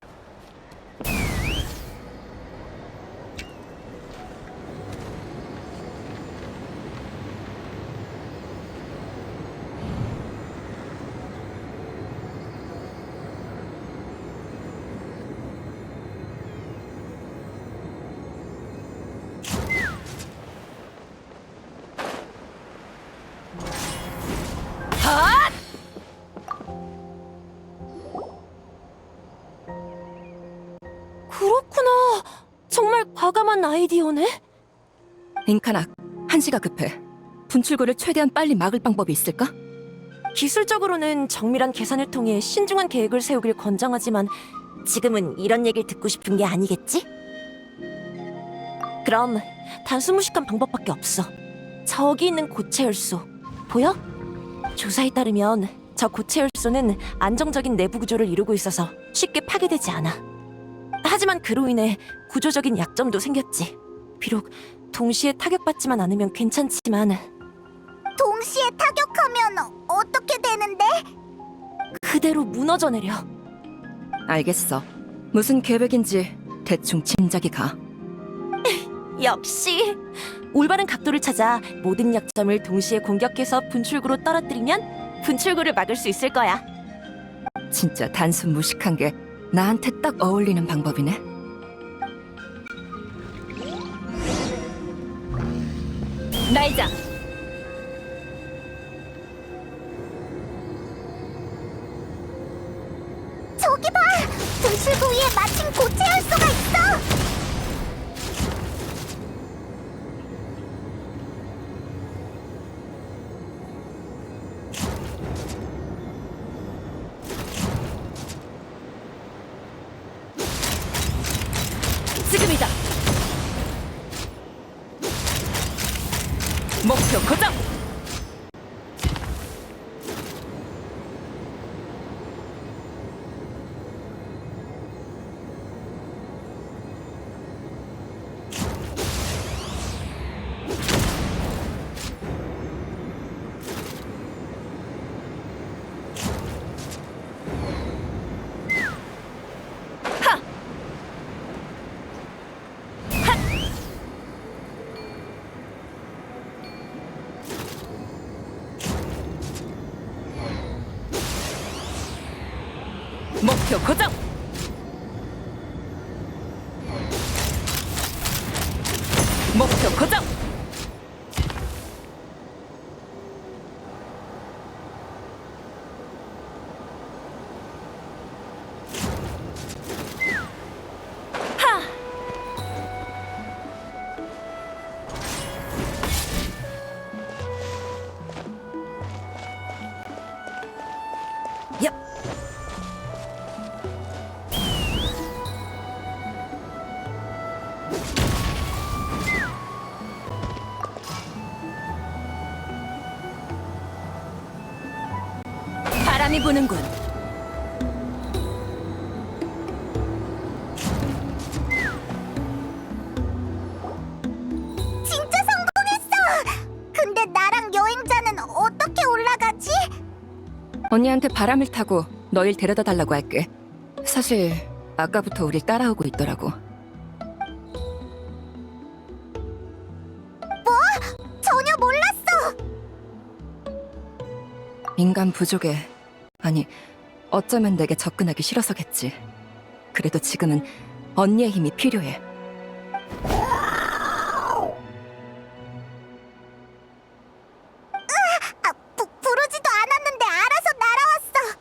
그렇구나. 정말 과감한 아이디어네. 잉카낙, 한시가 급해. 분출구를 최대한 빨리 막을 방법이 있을까? 기술적으로는 정밀한 계산을 통해 신중한 계획을 세우길 권장하지만 지금은 이런 얘기를 듣고 싶은 게 아니겠지? 그럼 단순 무식한 방법밖에 없어. 저기 있는 고체 열소 보여? 조사에 따르면 저 고체 열소는 안정적인 내부 구조를 이루고 있어서 쉽게 파괴되지 않아. 하지만 그로 인해 구조적인 약점도 생겼지. 비록 동시에 타격받지만 않으면 괜찮지만 동시에 타격하면 어떻게 되는데? 그대로 무너져 내려. 알겠어. 무슨 계획인지 대충 짐작이 가. 역시 올바른 각도를 찾아 모든 약점을 동시에 공격해서 분출구로 떨어뜨리면 분출구를 막을 수 있을 거야. 진짜 단순 무식한 게 나한테 딱 어울리는 방법이네. 날자. 저기 봐! 분출구 위에 마침 고체 열소가 있어! 지금이다. 목표 고정. 목표 고정. 목표 고정. 바람이 부는군. 진짜 성공했어! 근데 나랑 여행자는 어떻게 올라가지? 언니한테 바람을 타고 너일 데려다 달라고 할게. 사실 아까부터 우릴 따라오고 있더라고. 전혀 몰랐어! 인간 부족에, 아니, 어쩌면 내게 접근하기 싫어서겠지. 그래도 지금은 언니의 힘이 필요해. 부르지도 않았는데 알아서 날아왔어!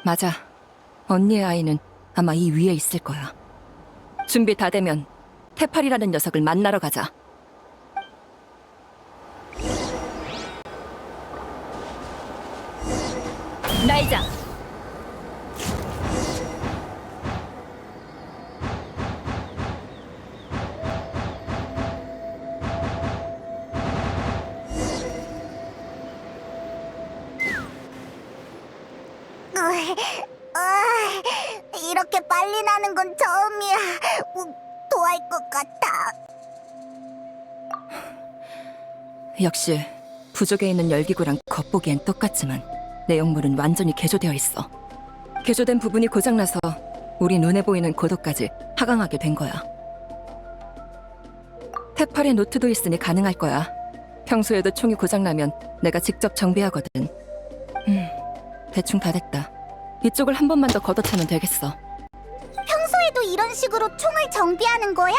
맞아. 언니의 아이는 아마 이 위에 있을 거야. 준비 다 되면 테팔이라는 녀석을 만나러 가자. 날자. 이렇게 빨리 나는 건 처음이야. 토할 것 같아. 역시 부족에 있는 열기구랑 겉보기엔 똑같지만 내용물은 완전히 개조되어 있어. 개조된 부분이 고장나서 우리 눈에 보이는 고도까지 하강하게 된 거야. 테팔의 노트도 있으니 가능할 거야. 평소에도 총이 고장나면 내가 직접 정비하거든. 대충 다 됐다. 이쪽을 한 번만 더 걷어차면 되겠어. 평소에도 이런 식으로 총을 정비하는 거야?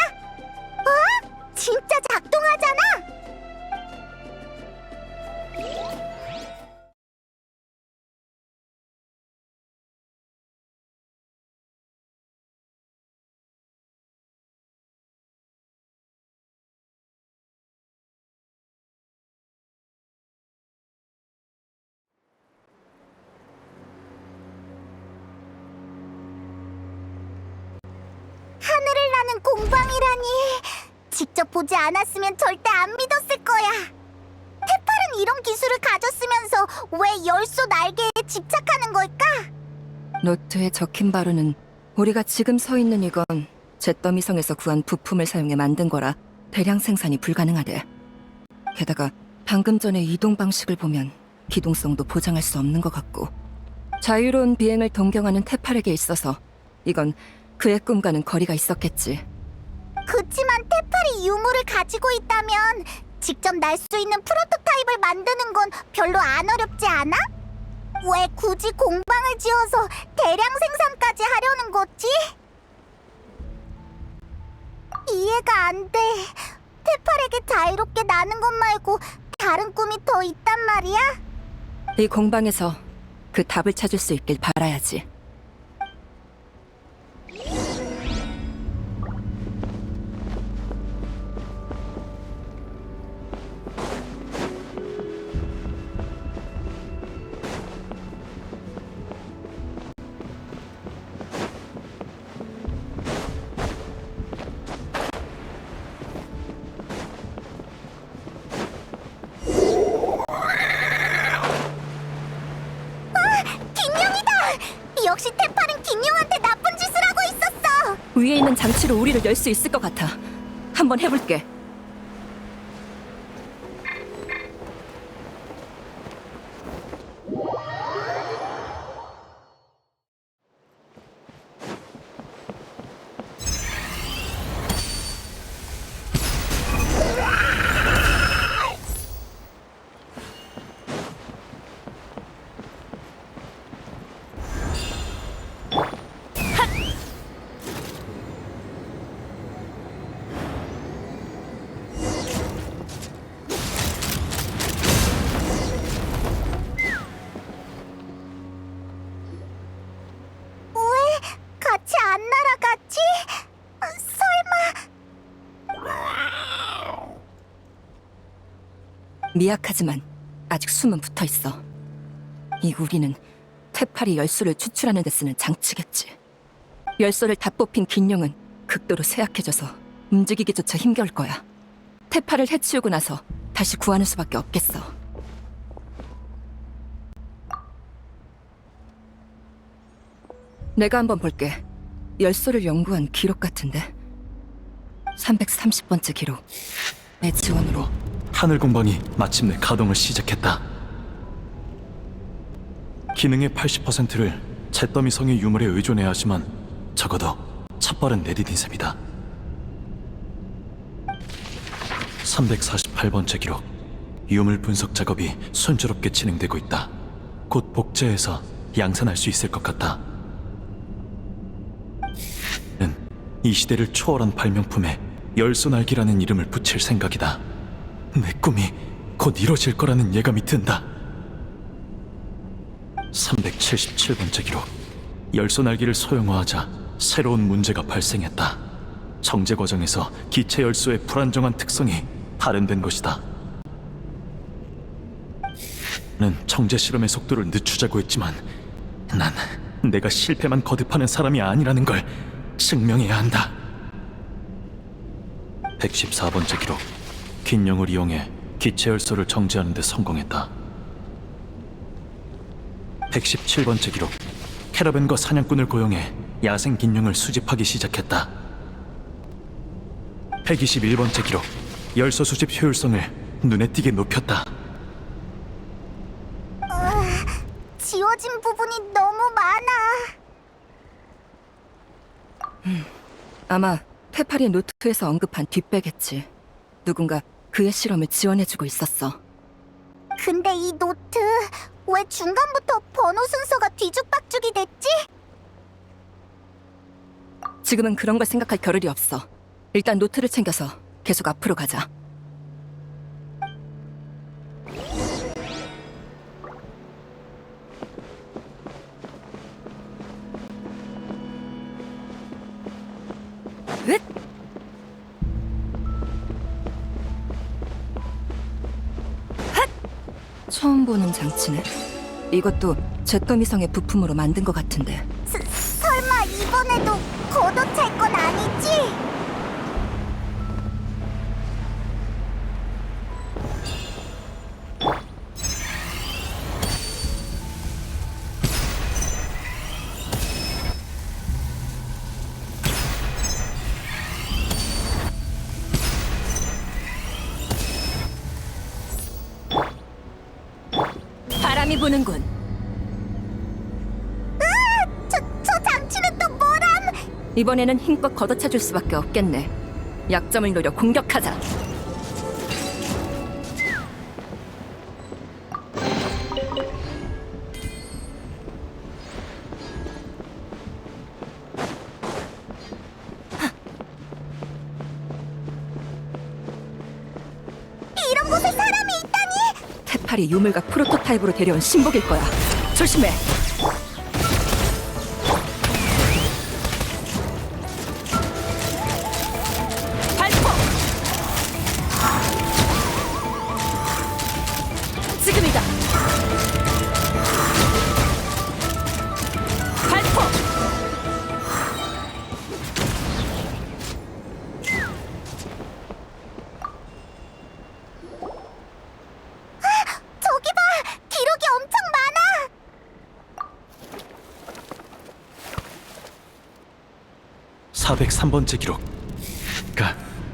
진짜 작동하잖아! 공방이라니. 직접 보지 않았으면 절대 안 믿었을 거야. 테팔은 이런 기술을 가졌으면서 왜 열소 날개에 집착하는 걸까? 노트에 적힌 바로는 우리가 지금 서 있는 이건 잿더미성에서 구한 부품을 사용해 만든 거라 대량 생산이 불가능하대. 게다가 방금 전에 이동 방식을 보면 기동성도 보장할 수 없는 것 같고, 자유로운 비행을 동경하는 테팔에게 있어서 이건 그의 꿈과는 거리가 있었겠지. 그치만 테팔이 유물을 가지고 있다면 직접 날 수 있는 프로토타입을 만드는 건 별로 안 어렵지 않아? 왜 굳이 공방을 지어서 대량 생산까지 하려는 거지? 이해가 안 돼. 테팔에게 자유롭게 나는 것 말고 다른 꿈이 더 있단 말이야? 이 공방에서 그 답을 찾을 수 있길 바라야지. 역시 테팔은 김용한테 나쁜 짓을 하고 있었어. 위에 있는 장치로 우리를 열 수 있을 것 같아. 한번 해볼게. 같이 안 날아갔지? 설마... 미약하지만 아직 숨은 붙어있어. 이 우리는 테팔이 열소를 추출하는 데 쓰는 장치겠지. 열소를 다 뽑힌 긴용은 극도로 쇠약해져서 움직이기조차 힘겨울 거야. 테팔을 해치우고 나서 다시 구하는 수밖에 없겠어. 내가 한번 볼게. 열소를 연구한 기록 같은데. 330번째 기록. 내 지원으로 하늘 공방이 마침내 가동을 시작했다. 기능의 80%를 잿더미 성의 유물에 의존해야 하지만 적어도 첫발은 내디딘 셈이다. 348번째 기록. 유물 분석 작업이 순조롭게 진행되고 있다. 곧 복제해서 양산할 수 있을 것 같다. 이 시대를 초월한 발명품에 열소날기라는 이름을 붙일 생각이다. 내 꿈이 곧 이뤄질 거라는 예감이 든다. 377번째 기록. 열소날기를 소형화하자 새로운 문제가 발생했다. 정제 과정에서 기체 열소의 불안정한 특성이 발현된 것이다. 는 정제 실험의 속도를 늦추자고 했지만 난 내가 실패만 거듭하는 사람이 아니라는 걸 증명해야 한다. 114번째 기록. 긴용을 이용해 기체 열소를 정제하는 데 성공했다. 117번째 기록. 캐러밴과 사냥꾼을 고용해 야생 긴용을 수집하기 시작했다. 121번째 기록. 열소 수집 효율성을 눈에 띄게 높였다. 지워진 부분이 너무 많아. 아마 테팔이 노트에서 언급한 뒷배겠지. 누군가 그의 실험을 지원해주고 있었어. 근데 이 노트 왜 중간부터 번호 순서가 뒤죽박죽이 됐지? 지금은 그런 걸 생각할 겨를이 없어. 일단 노트를 챙겨서 계속 앞으로 가자. 으잇! 핫! 처음 보는 장치네. 이것도 잿더미성의 부품으로 만든 것 같은데. 설마 이번에도 걷어찰 건 아니지? 바람이 부는군. 저 장치는 또 뭐람? 이번에는 힘껏 걷어차줄 수밖에 없겠네. 약점을 노려 공격하자. 이런 곳에 사람이 있다니! 테팔이 유물과 프로토타입으로 데려온 신복일 거야. 조심해. 발포! 지금이다. 발포! 저기 봐! 기록이 엄청 많아! 403번째 기록.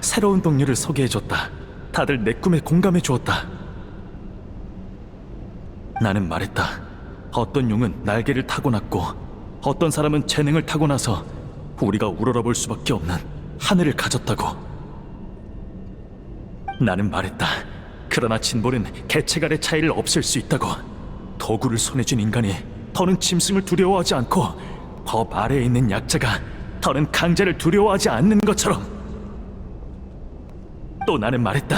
새로운 동료를 소개해줬다. 다들 내 꿈에 공감해주었다. 나는 말했다. 어떤 용은 날개를 타고났고 어떤 사람은 재능을 타고나서 우리가 우러러볼 수밖에 없는 하늘을 가졌다고. 나는 말했다. 그러나 진보는 개체 간의 차이를 없앨 수 있다고. 도구를 손에 쥔 인간이 더는 짐승을 두려워하지 않고 법 아래에 있는 약자가 더는 강자를 두려워하지 않는 것처럼. 또 나는 말했다.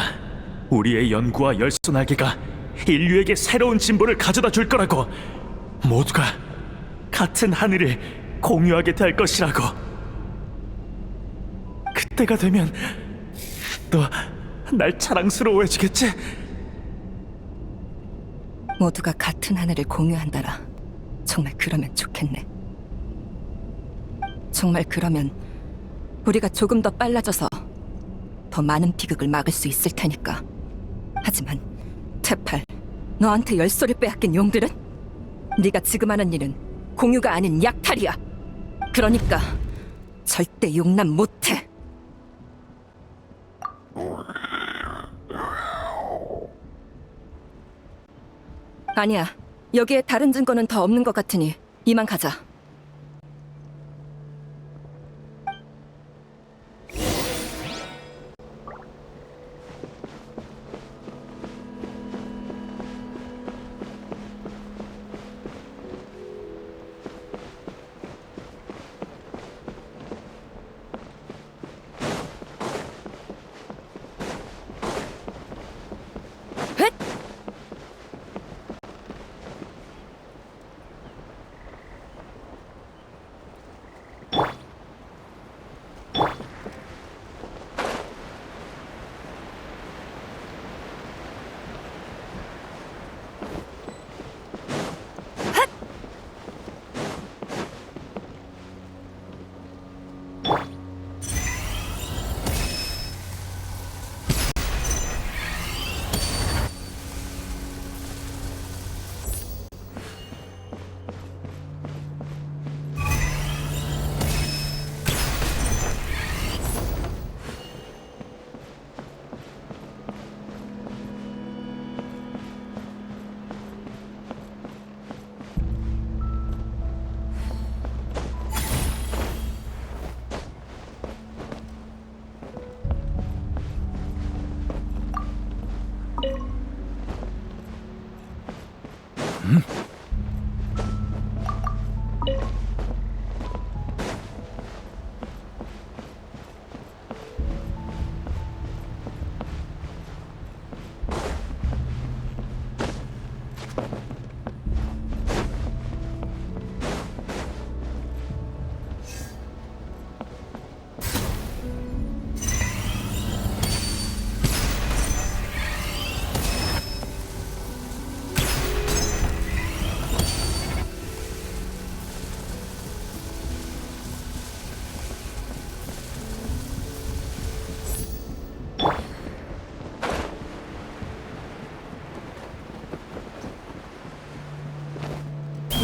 우리의 연구와 열소 날개가 인류에게 새로운 진보를 가져다 줄 거라고. 모두가 같은 하늘을 공유하게 될 것이라고. 그때가 되면 또 날 자랑스러워해주겠지? 모두가 같은 하늘을 공유한다라. 정말 그러면 좋겠네. 정말 그러면 우리가 조금 더 빨라져서 더 많은 비극을 막을 수 있을 테니까. 하지만 테팔, 너한테 열소를 빼앗긴 용들은? 네가 지금 하는 일은 공유가 아닌 약탈이야. 그러니까 절대 용납 못해. 아니야. 여기에 다른 증거는 더 없는 것 같으니 이만 가자.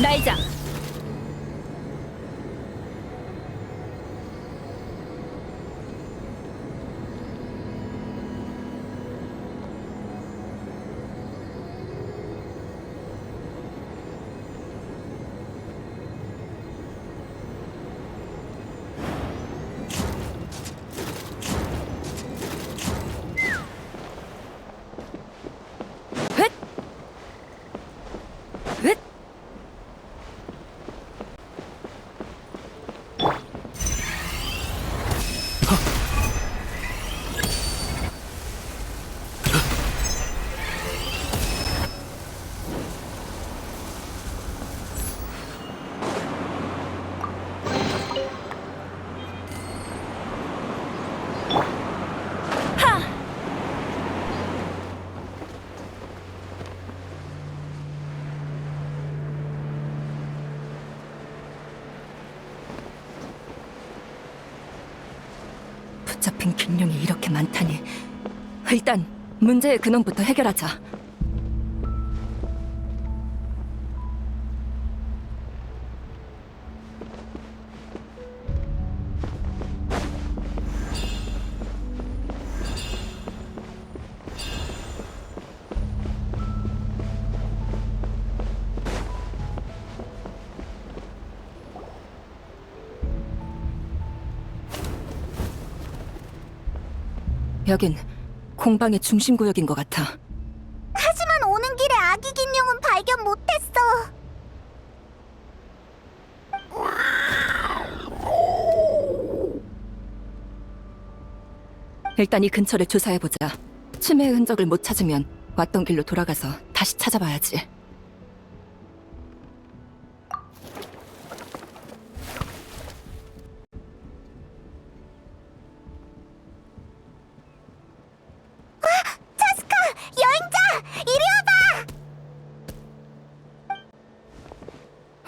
날자. 붙잡힌 균룡이 이렇게 많다니. 일단 문제의 근원부터 해결하자. 여긴 공방의 중심 구역인 것 같아. 하지만 오는 길에 아기 긴룡은 발견 못했어. 일단 이 근처를 조사해보자. 치매의 흔적을 못 찾으면 왔던 길로 돌아가서 다시 찾아봐야지. 차스카! 여행자! 이리 와봐!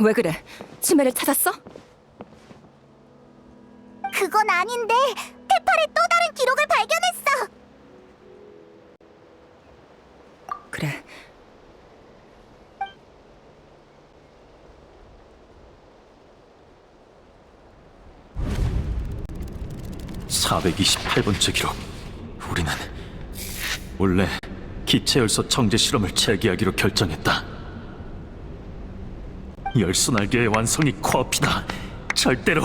왜 그래? 치매를 찾았어? 그건 아닌데 테팔의 또 다른 기록을 발견했어. 그래. (428번째) 기록. 우리는 원래 기체열소 정제 실험을 재개하기로 결정했다. 열소 날개의 완성이 코앞이다. 절대로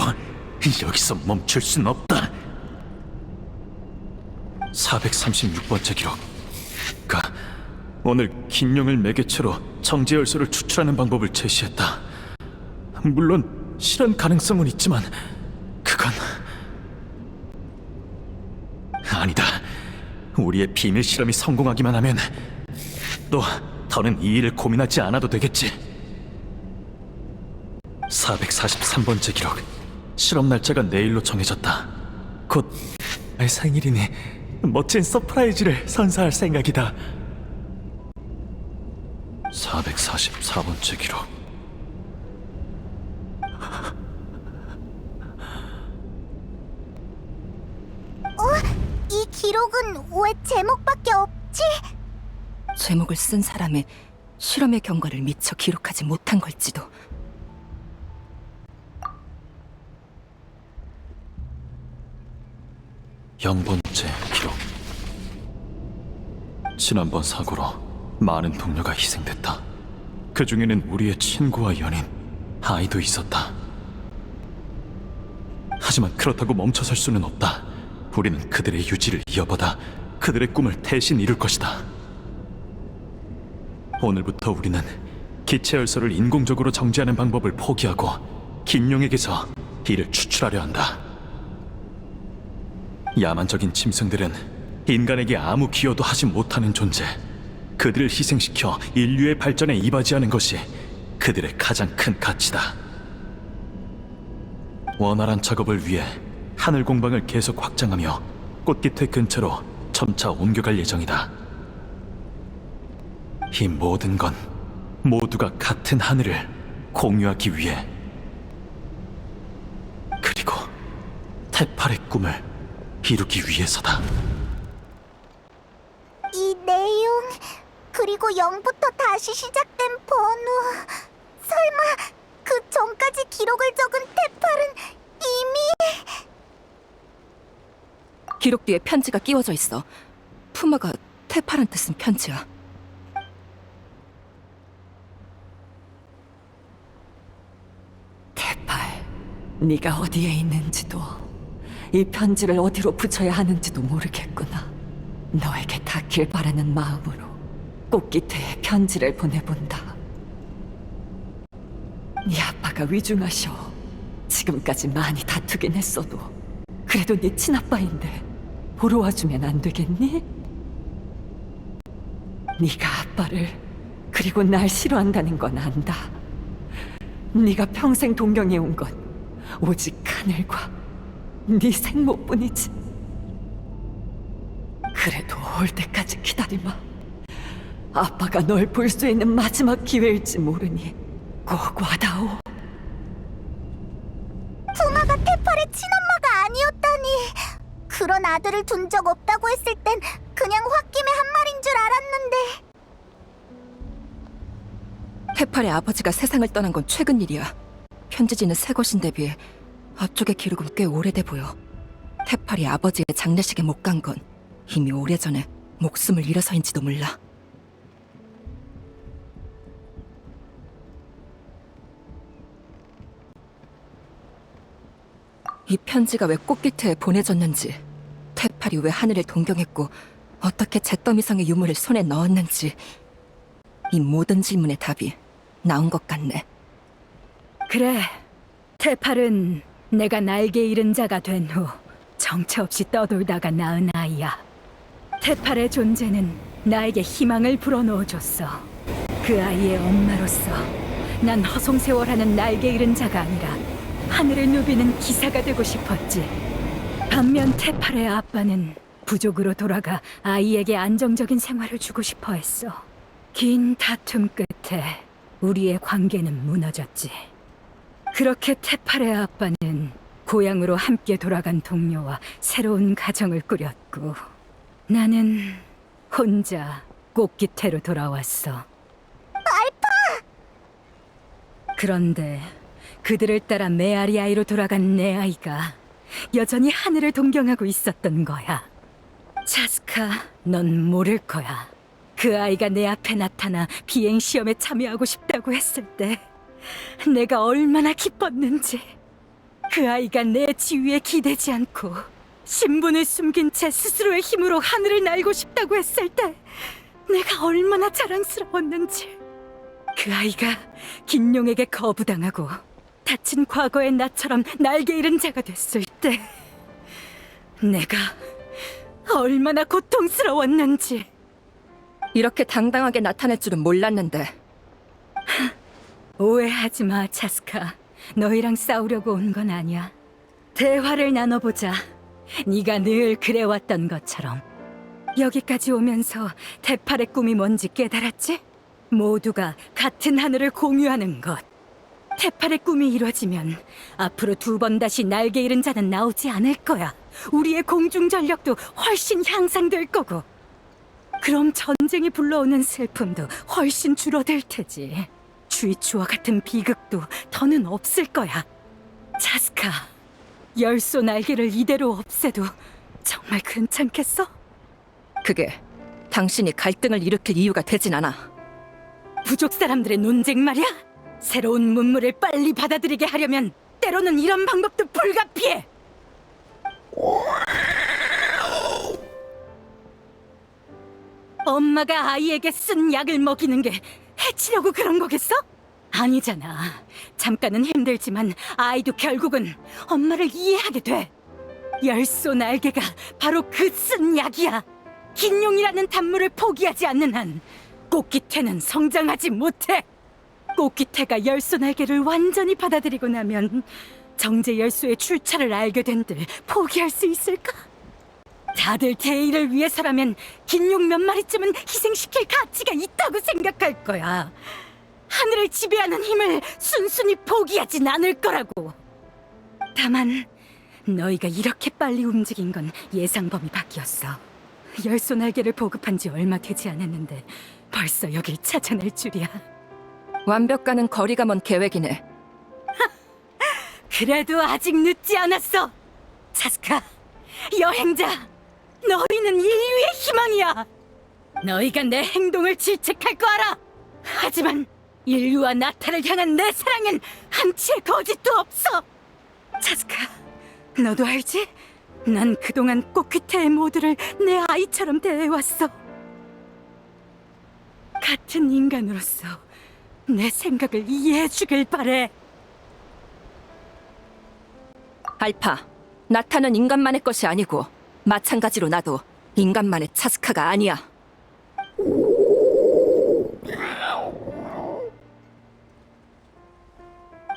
여기서 멈출 순 없다. 436번째 기록. 오늘 긴룡을 매개체로 정제열소를 추출하는 방법을 제시했다. 물론 실현 가능성은 있지만 그건 아니다. 우리의 비밀 실험이 성공하기만 하면 또 더는 이 일을 고민하지 않아도 되겠지. 443번째 기록. 실험 날짜가 내일로 정해졌다. 곧 내 생일이니 멋진 서프라이즈를 선사할 생각이다. 444번째 기록. 이 기록은 왜 제목밖에 없지? 제목을 쓴 사람이 실험의 경과를 미처 기록하지 못한 걸지도. (0번째) 기록. 지난번 사고로 많은 동료가 희생됐다. 그 중에는 우리의 친구와 연인, 아이도 있었다. 하지만 그렇다고 멈춰설 수는 없다. 우리는 그들의 유지를 이어받아 그들의 꿈을 대신 이룰 것이다. 오늘부터 우리는 기체열소를 인공적으로 정지하는 방법을 포기하고 긴룡에게서 이를 추출하려 한다. 야만적인 짐승들은 인간에게 아무 기여도 하지 못하는 존재. 그들을 희생시켜 인류의 발전에 이바지하는 것이 그들의 가장 큰 가치다. 원활한 작업을 위해 하늘 공방을 계속 확장하며 꽃깃의 근처로 점차 옮겨갈 예정이다. 이 모든 건 모두가 같은 하늘을 공유하기 위해, 그리고 테팔의 꿈을 이루기 위해서다. 이 내용, 그리고 0부터 다시 시작된 번호. 설마 그 전까지 기록을 적은 테팔은 이미... 기록 뒤에 편지가 끼워져 있어. 푸마가 테팔한테 쓴 편지야. 테팔, 네가 어디에 있는지도 이 편지를 어디로 붙여야 하는지도 모르겠구나. 너에게 닿길 바라는 마음으로 꽃깃에 편지를 보내본다. 네 아빠가 위중하셔. 지금까지 많이 다투긴 했어도 그래도 네 친아빠인데 보러 와주면 안 되겠니? 네가 아빠를 그리고 날 싫어한다는 건 안다. 네가 평생 동경해온 건 오직 하늘과 네 생모뿐이지. 그래도 올 때까지 기다리마. 아빠가 널 볼 수 있는 마지막 기회일지 모르니 꼭 와다오. 푸마가 테팔의 친엄마가 아니었다니. 그런 그런 아들을 둔 적 없다고 했을 땐 그냥 홧김에 한 말인 줄 알았는데. 테팔의 아버지가 세상을 떠난 건 최근 일이야. 편지지는 새 것인데 비해 앞쪽의 기록은 꽤 오래돼 보여. 테팔이 아버지의 장례식에 못 간 건 이미 오래전에 목숨을 잃어서인지도 몰라. 이 편지가 왜 꽃기태에 보내졌는지, 테팔이 왜 하늘을 동경했고 어떻게 잿더미성의 유물을 손에 넣었는지, 이 모든 질문의 답이 나온 것 같네. 그래, 테팔은 내가 날개 잃은 자가 된 후 정처 없이 떠돌다가 낳은 아이야. 테팔의 존재는 나에게 희망을 불어넣어줬어. 그 아이의 엄마로서 난 허송세월하는 날개 잃은 자가 아니라 하늘을 누비는 기사가 되고 싶었지. 반면 테팔의 아빠는 부족으로 돌아가 아이에게 안정적인 생활을 주고 싶어 했어. 긴 다툼 끝에 우리의 관계는 무너졌지. 그렇게 테팔의 아빠는 고향으로 함께 돌아간 동료와 새로운 가정을 꾸렸고, 나는 혼자 꽃기태로 돌아왔어. 알파! 그런데 그들을 따라 메아리아이로 돌아간 내 아이가 여전히 하늘을 동경하고 있었던 거야. 차스카, 넌 모를 거야. 그 아이가 내 앞에 나타나 비행 시험에 참여하고 싶다고 했을 때 내가 얼마나 기뻤는지. 그 아이가 내 지위에 기대지 않고 신분을 숨긴 채 스스로의 힘으로 하늘을 날고 싶다고 했을 때 내가 얼마나 자랑스러웠는지. 그 아이가 긴룡에게 거부당하고 다친 과거의 나처럼 날개 잃은 자가 됐을 때 내가 얼마나 고통스러웠는지. 이렇게 당당하게 나타날 줄은 몰랐는데. 오해하지 마, 차스카. 너희랑 싸우려고 온 건 아니야. 대화를 나눠보자. 네가 늘 그래왔던 것처럼. 여기까지 오면서 테팔의 꿈이 뭔지 깨달았지? 모두가 같은 하늘을 공유하는 것. 테팔의 꿈이 이루어지면 앞으로 2번 다시 날개 잃은 자는 나오지 않을 거야. 우리의 공중 전력도 훨씬 향상될 거고. 그럼 전쟁이 불러오는 슬픔도 훨씬 줄어들 테지. 주이추와 같은 비극도 더는 없을 거야. 차스카, 열소 날개를 이대로 없애도 정말 괜찮겠어? 그게 당신이 갈등을 일으킬 이유가 되진 않아. 부족 사람들의 논쟁 말이야? 새로운 문물을 빨리 받아들이게 하려면 때로는 이런 방법도 불가피해. 엄마가 아이에게 쓴 약을 먹이는 게 해치려고 그런 거겠어? 아니잖아. 잠깐은 힘들지만 아이도 결국은 엄마를 이해하게 돼. 열소 날개가 바로 그 쓴 약이야. 긴용이라는 단물을 포기하지 않는 한 꽃기태는 성장하지 못해. 꽃기태가 열소 날개를 완전히 받아들이고 나면 정제 열소의 출처를 알게 된들 포기할 수 있을까? 다들 대의를 위해서라면 긴용 몇 마리쯤은 희생시킬 가치가 있다고 생각할 거야. 하늘을 지배하는 힘을 순순히 포기하진 않을 거라고. 다만 너희가 이렇게 빨리 움직인 건 예상 범위 밖이었어. 열소 날개를 보급한 지 얼마 되지 않았는데 벌써 여길 찾아낼 줄이야. 완벽과는 거리가 먼 계획이네. 그래도 아직 늦지 않았어. 차스카, 여행자, 너희는 인류의 희망이야. 너희가 내 행동을 질책할 거 알아. 하지만 인류와 나타를 향한 내 사랑엔 한치의 거짓도 없어. 차스카, 너도 알지? 난 그동안 꽃귀태의 모두를 내 아이처럼 대해왔어. 같은 인간으로서 내 생각을 이해해주길 바래. 알파, 나타는 인간만의 것이 아니고 마찬가지로 나도 인간만의 차스카가 아니야.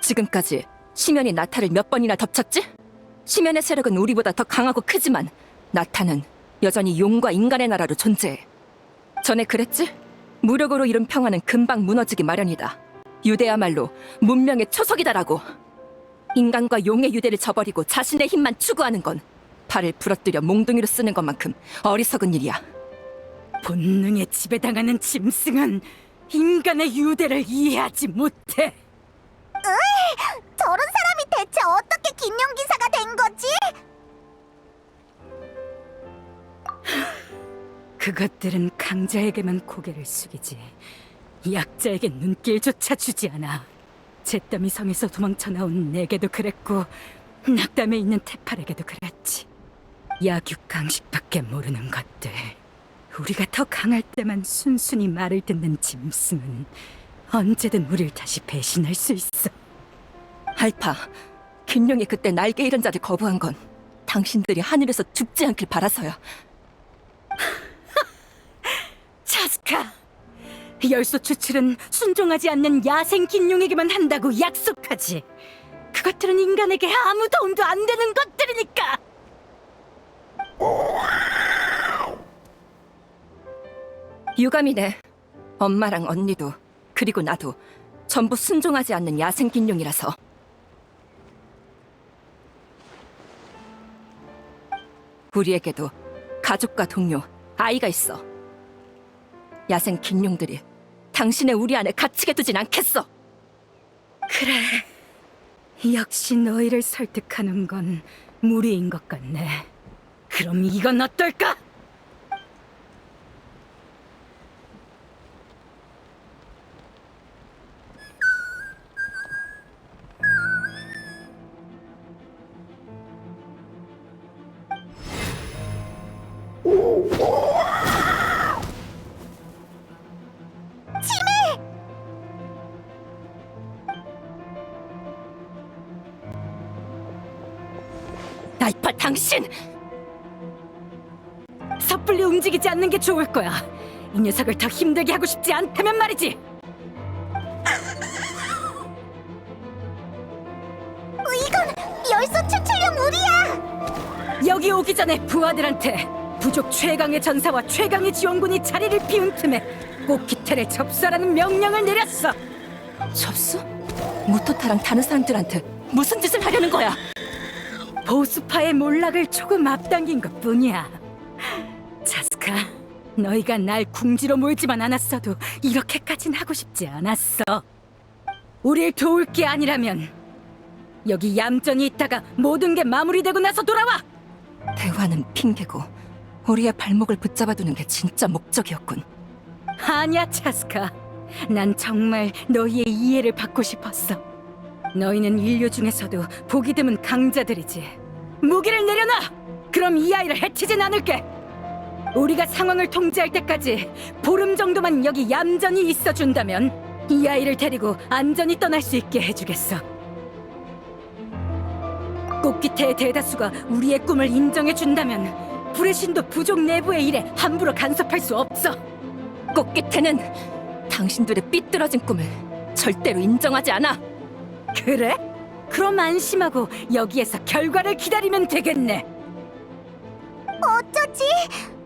지금까지 시면이 나타를 몇 번이나 덮쳤지? 시면의 세력은 우리보다 더 강하고 크지만 나타는 여전히 용과 인간의 나라로 존재해. 전에 그랬지? 무력으로 이룬 평화는 금방 무너지기 마련이다. 유대야말로 문명의 초석이다라고. 인간과 용의 유대를 저버리고 자신의 힘만 추구하는 건 팔을 부러뜨려 몽둥이로 쓰는 것만큼 어리석은 일이야. 본능에 지배당하는 짐승은 인간의 유대를 이해하지 못해. 저런 사람이 대체 어떻게 긴용 기사가 된 거지? 그것들은 강자에게만 고개를 숙이지 약자에게 눈길조차 주지 않아. 잿더미 성에서 도망쳐 나온 내게도 그랬고 낙담에 있는 테팔에게도 그랬지. 약육강식밖에 모르는 것들. 우리가 더 강할 때만 순순히 말을 듣는 짐승은 언제든 우릴 다시 배신할 수 있어. 알파, 김룡이 그때 날개 잃은 자를 거부한 건 당신들이 하늘에서 죽지 않길 바라서야. 차스카! 열소 추출은 순종하지 않는 야생 긴룡에게만 한다고 약속하지. 그것들은 인간에게 아무 도움도 안 되는 것들이니까. 유감이네. 엄마랑 언니도 그리고 나도 전부 순종하지 않는 야생 긴룡이라서. 우리에게도 가족과 동료, 아이가 있어. 야생 긴룡들이 당신의 우리 안에 갇히게 두진 않겠어. 그래. 역시 너희를 설득하는 건 무리인 것 같네. 그럼 이건 어떨까? 알파, 당신! 섣불리 움직이지 않는 게 좋을 거야. 이 녀석을 더 힘들게 하고 싶지 않다면 말이지. 이건 열소 추출용 우리야! 여기 오기 전에 부하들한테 부족 최강의 전사와 최강의 지원군이 자리를 비운 틈에 꽃기태를 접수하라는 명령을 내렸어. 접수? 무토타랑 다른 사람들한테 무슨 짓을 하려는 거야? 보수파의 몰락을 조금 앞당긴 것뿐이야. 차스카, 너희가 날 궁지로 몰지만 않았어도 이렇게까진 하고 싶지 않았어. 우릴 도울 게 아니라면 여기 얌전히 있다가 모든 게 마무리되고 나서 돌아와! 대화는 핑계고 우리의 발목을 붙잡아두는 게 진짜 목적이었군. 아니야, 차스카. 난 정말 너희의 이해를 받고 싶었어. 너희는 인류 중에서도 보기 드문 강자들이지. 무기를 내려놔! 그럼 이 아이를 해치진 않을게. 우리가 상황을 통제할 때까지 보름 정도만 여기 얌전히 있어준다면 이 아이를 데리고 안전히 떠날 수 있게 해주겠어. 꽃기태의 대다수가 우리의 꿈을 인정해준다면 브레신도 부족 내부의 일에 함부로 간섭할 수 없어. 꽃기태는 당신들의 삐뚤어진 꿈을 절대로 인정하지 않아. 그래? 그럼 안심하고 여기에서 결과를 기다리면 되겠네. 어쩌지?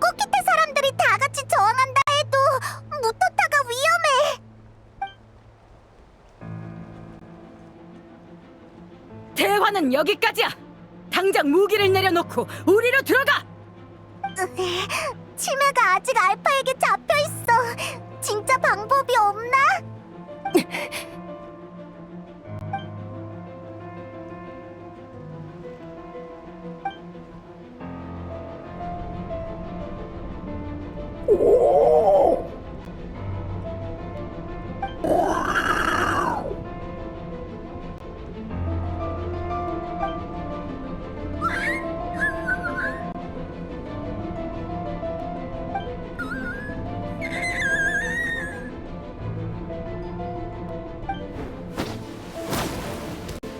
꽃기태 사람들이 다 같이 저항한다 해도 무토타가 위험해. 대화는 여기까지야. 당장 무기를 내려놓고 우리로 들어가. 치매가 아직 알파에게 잡혀 있어. 진짜 방법이 없나?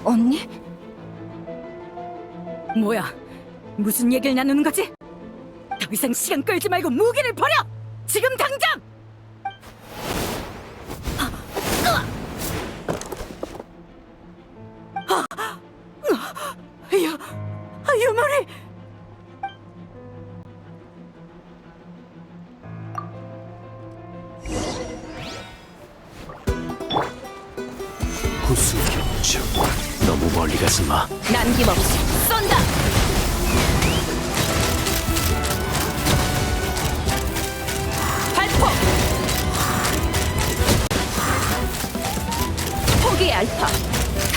언니? 뭐야? 무슨 얘기를 나누는 거지? 더 이상 시간 끌지 말고 무기를 버려! 지금 당장! 유머리! 구수경주 너무 멀리 가지 마. 남김없이 쏜다!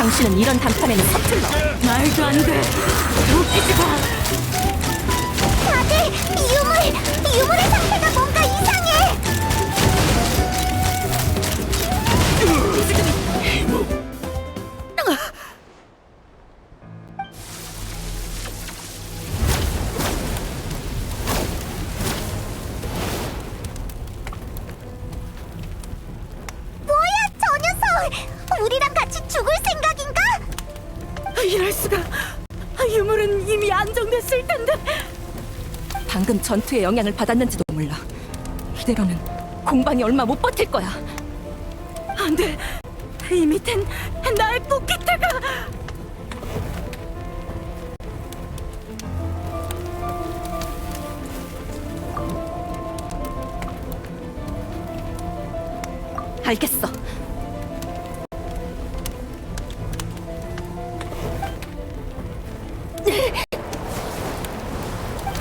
당신은 이런 단판에는 서툴러. 말도 안 돼. 웃기지 마. 다들 유물의 상태가 뭔가 이상해. 뭐야, 저 녀석! 우리랑 같이 죽을 생각인가? 이럴 수가. 유물은 이미 안정됐을 텐데. 방금 전투의 영향을 받았는지도 몰라. 이대로는 공방이 얼마 못 버틸 거야. 안 돼. 이 밑엔 나의 꽃기태가. 알겠어.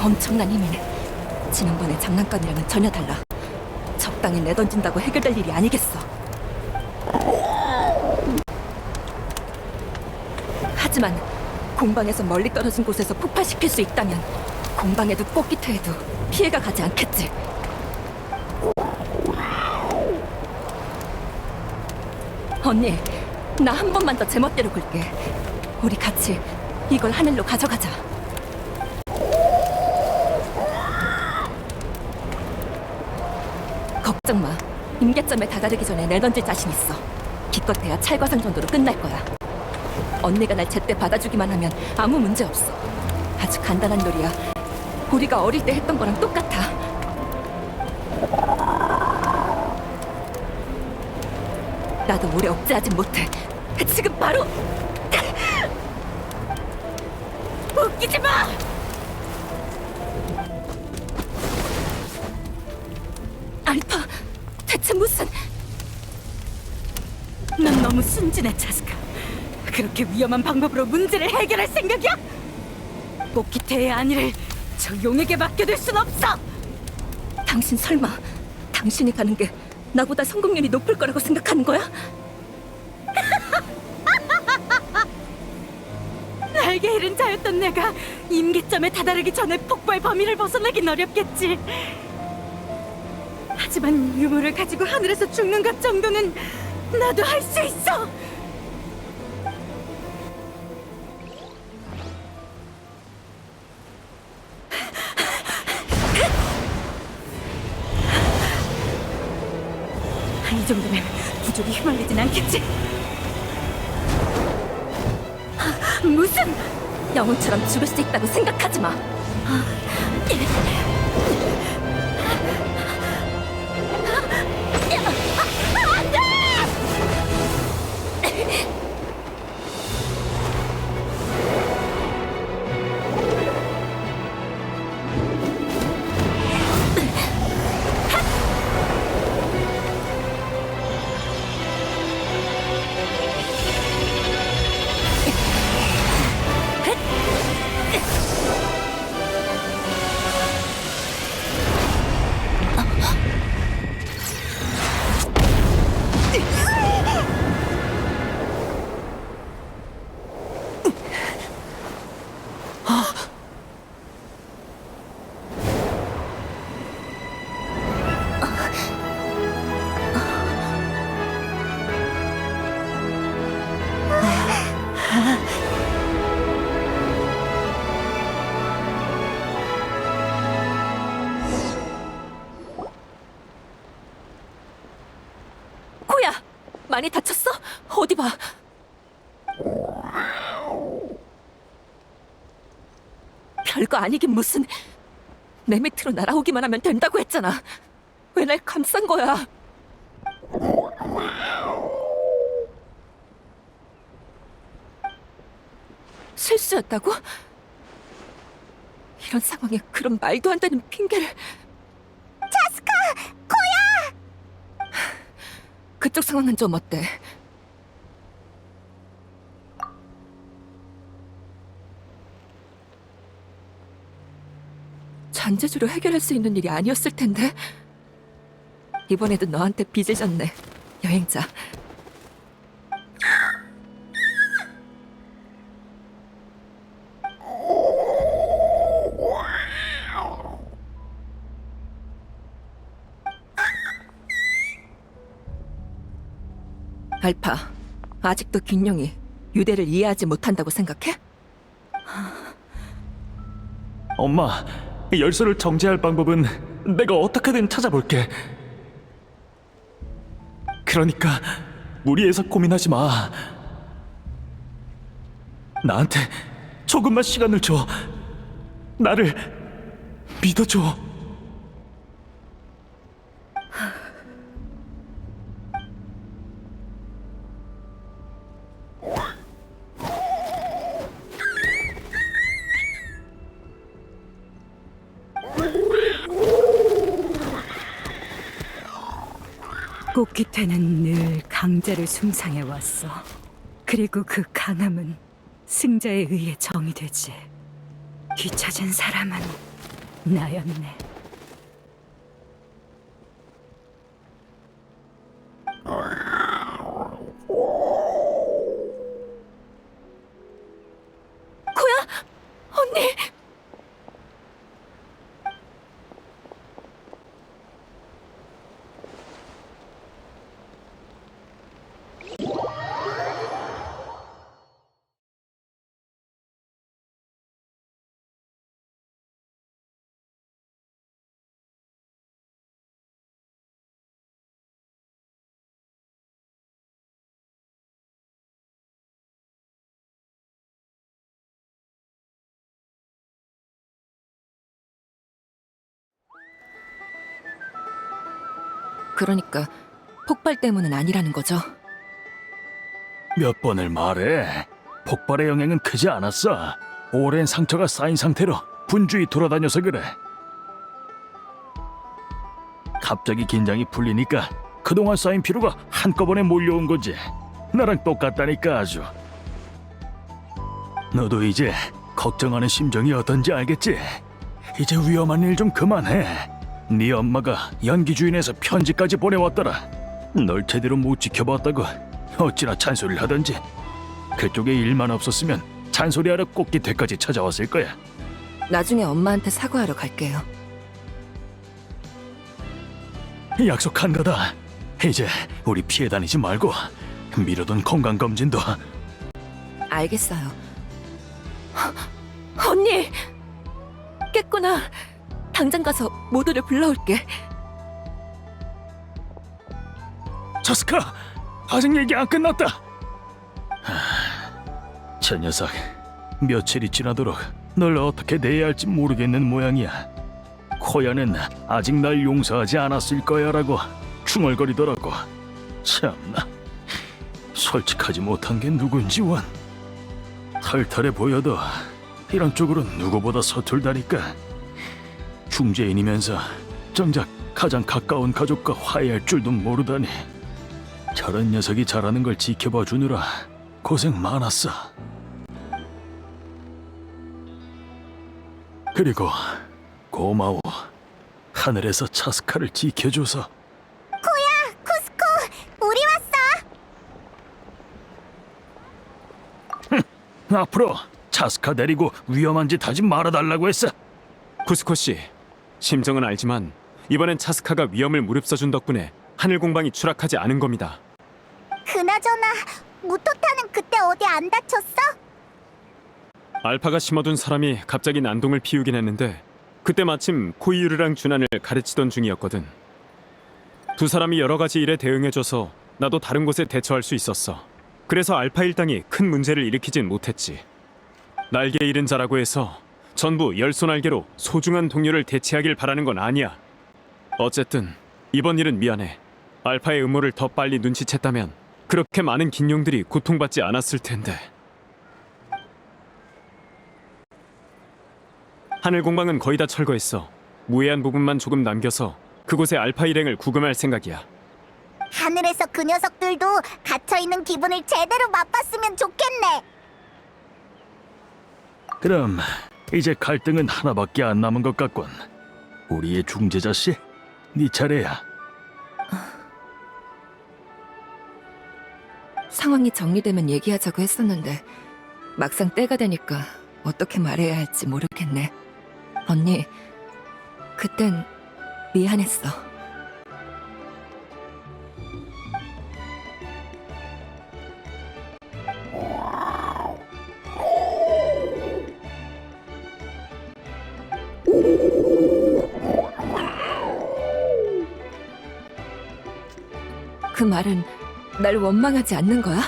엄청난 힘이네. 지난번의 장난감이랑은 전혀 달라. 적당히 내던진다고 해결될 일이 아니겠어. 하지만 공방에서 멀리 떨어진 곳에서 폭발시킬 수 있다면 공방에도 꽃기태에도 피해가 가지 않겠지. 언니, 나 한 번만 더 제멋대로 굴게. 우리 같이 이걸 하늘로 가져가자. 걱정 마. 임계점에 다다르기 전에 내던질 자신 있어. 기껏해야 찰과상 정도로 끝날 거야. 언니가 날 제때 받아주기만 하면 아무 문제 없어. 아주 간단한 놀이야. 우리가 어릴 때 했던 거랑 똑같아. 나도 오래 억제하진 못해. 지금 바로! 웃기지 마. 알파, 대체 무슨... 넌 너무 순진해, 차스카. 그렇게 위험한 방법으로 문제를 해결할 생각이야? 꽃기태의 안위를 저 용에게 맡겨둘 순 없어. 당신 설마 당신이 가는 게 나보다 성공률이 높을 거라고 생각하는 거야? 날개 잃은 자였던 내가 임계점에 다다르기 전에 폭발 범위를 벗어나긴 어렵겠지. 하지만 유물을 가지고 하늘에서 죽는 것 정도는 나도 할 수 있어. 이 정도면 부족이 휘말리진 않겠지. 무슨 영웅처럼 죽을 수 있다고 생각하지 마. 코야, 많이 다쳤어? 어디 봐. 별거 아니긴 무슨. 내 밑으로 날아오기만 하면 된다고 했잖아. 왜 날 감싼 거야? 실수였다고? 이런 상황에 그런 말도 안 되는 핑계를. 차스카! 코야! 그쪽 상황은 좀 어때? 잔재주로 해결할 수 있는 일이 아니었을 텐데. 이번에도 너한테 빚을 졌네, 여행자. 알파, 아직도 긴룡이 유대를 이해하지 못한다고 생각해? 엄마, 열쇠를 정지할 방법은 내가 어떻게든 찾아볼게. 그러니까 무리해서 고민하지 마. 나한테 조금만 시간을 줘. 나를 믿어줘. 꽃기태는 늘 강자를 숭상해 왔어. 그리고 그 강함은 승자에 의해 정의되지. 뒤처진 사람은 나였네. 언니! 그러니까 폭발 때문은 아니라는 거죠. 몇 번을 말해. 폭발의 영향은 크지 않았어. 오랜 상처가 쌓인 상태로 분주히 돌아다녀서 그래. 갑자기 긴장이 풀리니까 그동안 쌓인 피로가 한꺼번에 몰려온 거지. 나랑 똑같다니까 아주. 너도 이제 걱정하는 심정이 어떤지 알겠지? 이제 위험한 일 좀 그만해. 네 엄마가 연기 주인에서 편지까지 보내왔더라. 널 제대로 못 지켜봤다고 어찌나 잔소리를 하던지. 그쪽에 일만 없었으면 잔소리하러 꽃깃태까지 찾아왔을 거야. 나중에 엄마한테 사과하러 갈게요. 약속한 거다. 이제 우리 피해 다니지 말고 미뤄둔 건강검진도. 알겠어요. 언니! 깼구나. 당장 가서 모두를 불러올게. 저스카! 아직 얘기 안 끝났다. 저 녀석 며칠이 지나도록 널 어떻게 대해야 할지 모르겠는 모양이야. 코야는 아직 날 용서하지 않았을 거야라고 중얼거리더라고. 참나, 솔직하지 못한 게 누군지 원. 털털해 보여도 이런 쪽으로 누구보다 서툴다니까. 중재인이면서 정작 가장 가까운 가족과 화해할 줄도 모르다니. 저런 녀석이 잘하는 걸 지켜봐 주느라 고생 많았어. 그리고 고마워. 하늘에서 차스카를 지켜줘서. 쿠스코, 우리 왔어. 앞으로 차스카 데리고 위험한 짓 하지 말아달라고 했어. 쿠스코 씨, 심정은 알지만 이번엔 차스카가 위험을 무릅써준 덕분에 하늘 공방이 추락하지 않은 겁니다. 그나저나 무토타는 그때 어디 안 다쳤어? 알파가 심어둔 사람이 갑자기 난동을 피우긴 했는데 그때 마침 코이유르랑 준환을 가르치던 중이었거든. 두 사람이 여러 가지 일에 대응해줘서 나도 다른 곳에 대처할 수 있었어. 그래서 알파 일당이 큰 문제를 일으키진 못했지. 날개 잃은 자라고 해서 전부 열소날개로 소중한 동료를 대체하길 바라는 건 아니야. 어쨌든 이번 일은 미안해. 알파의 음모를 더 빨리 눈치챘다면 그렇게 많은 긴용들이 고통받지 않았을 텐데. 하늘 공방은 거의 다 철거했어. 무해한 부분만 조금 남겨서 그곳에 알파 일행을 구금할 생각이야. 하늘에서 그 녀석들도 갇혀있는 기분을 제대로 맛봤으면 좋겠네. 그럼 이제 갈등은 하나밖에 안 남은 것 같군. 우리의 중재자 씨, 네 차례야. 상황이 정리되면 얘기하자고 했었는데 막상 때가 되니까 어떻게 말해야 할지 모르겠네. 언니, 그땐 미안했어. 그 말은 날 원망하지 않는 거야?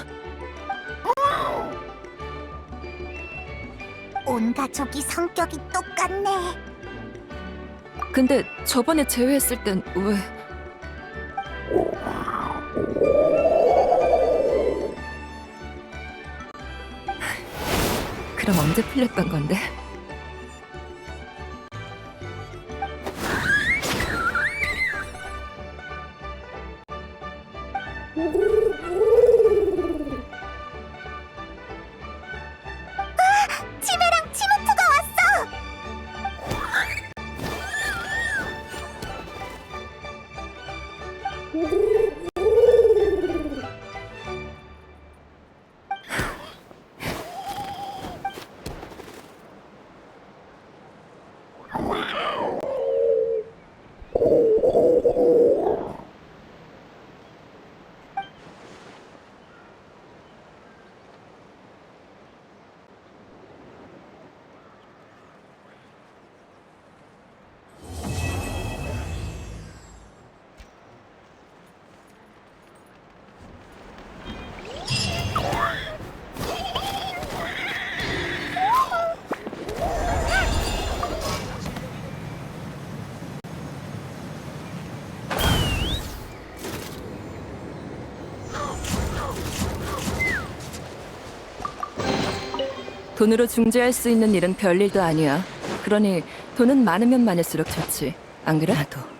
온 가족이 성격이 똑같네. 근데 저번에 제외했을 땐 왜... 그럼 언제 풀렸던 건데? 치베랑 치모프가 왔어. 돈으로 중재할 수 있는 일은 별일도 아니야. 그러니 돈은 많으면 많을수록 좋지. 안 그래? 나도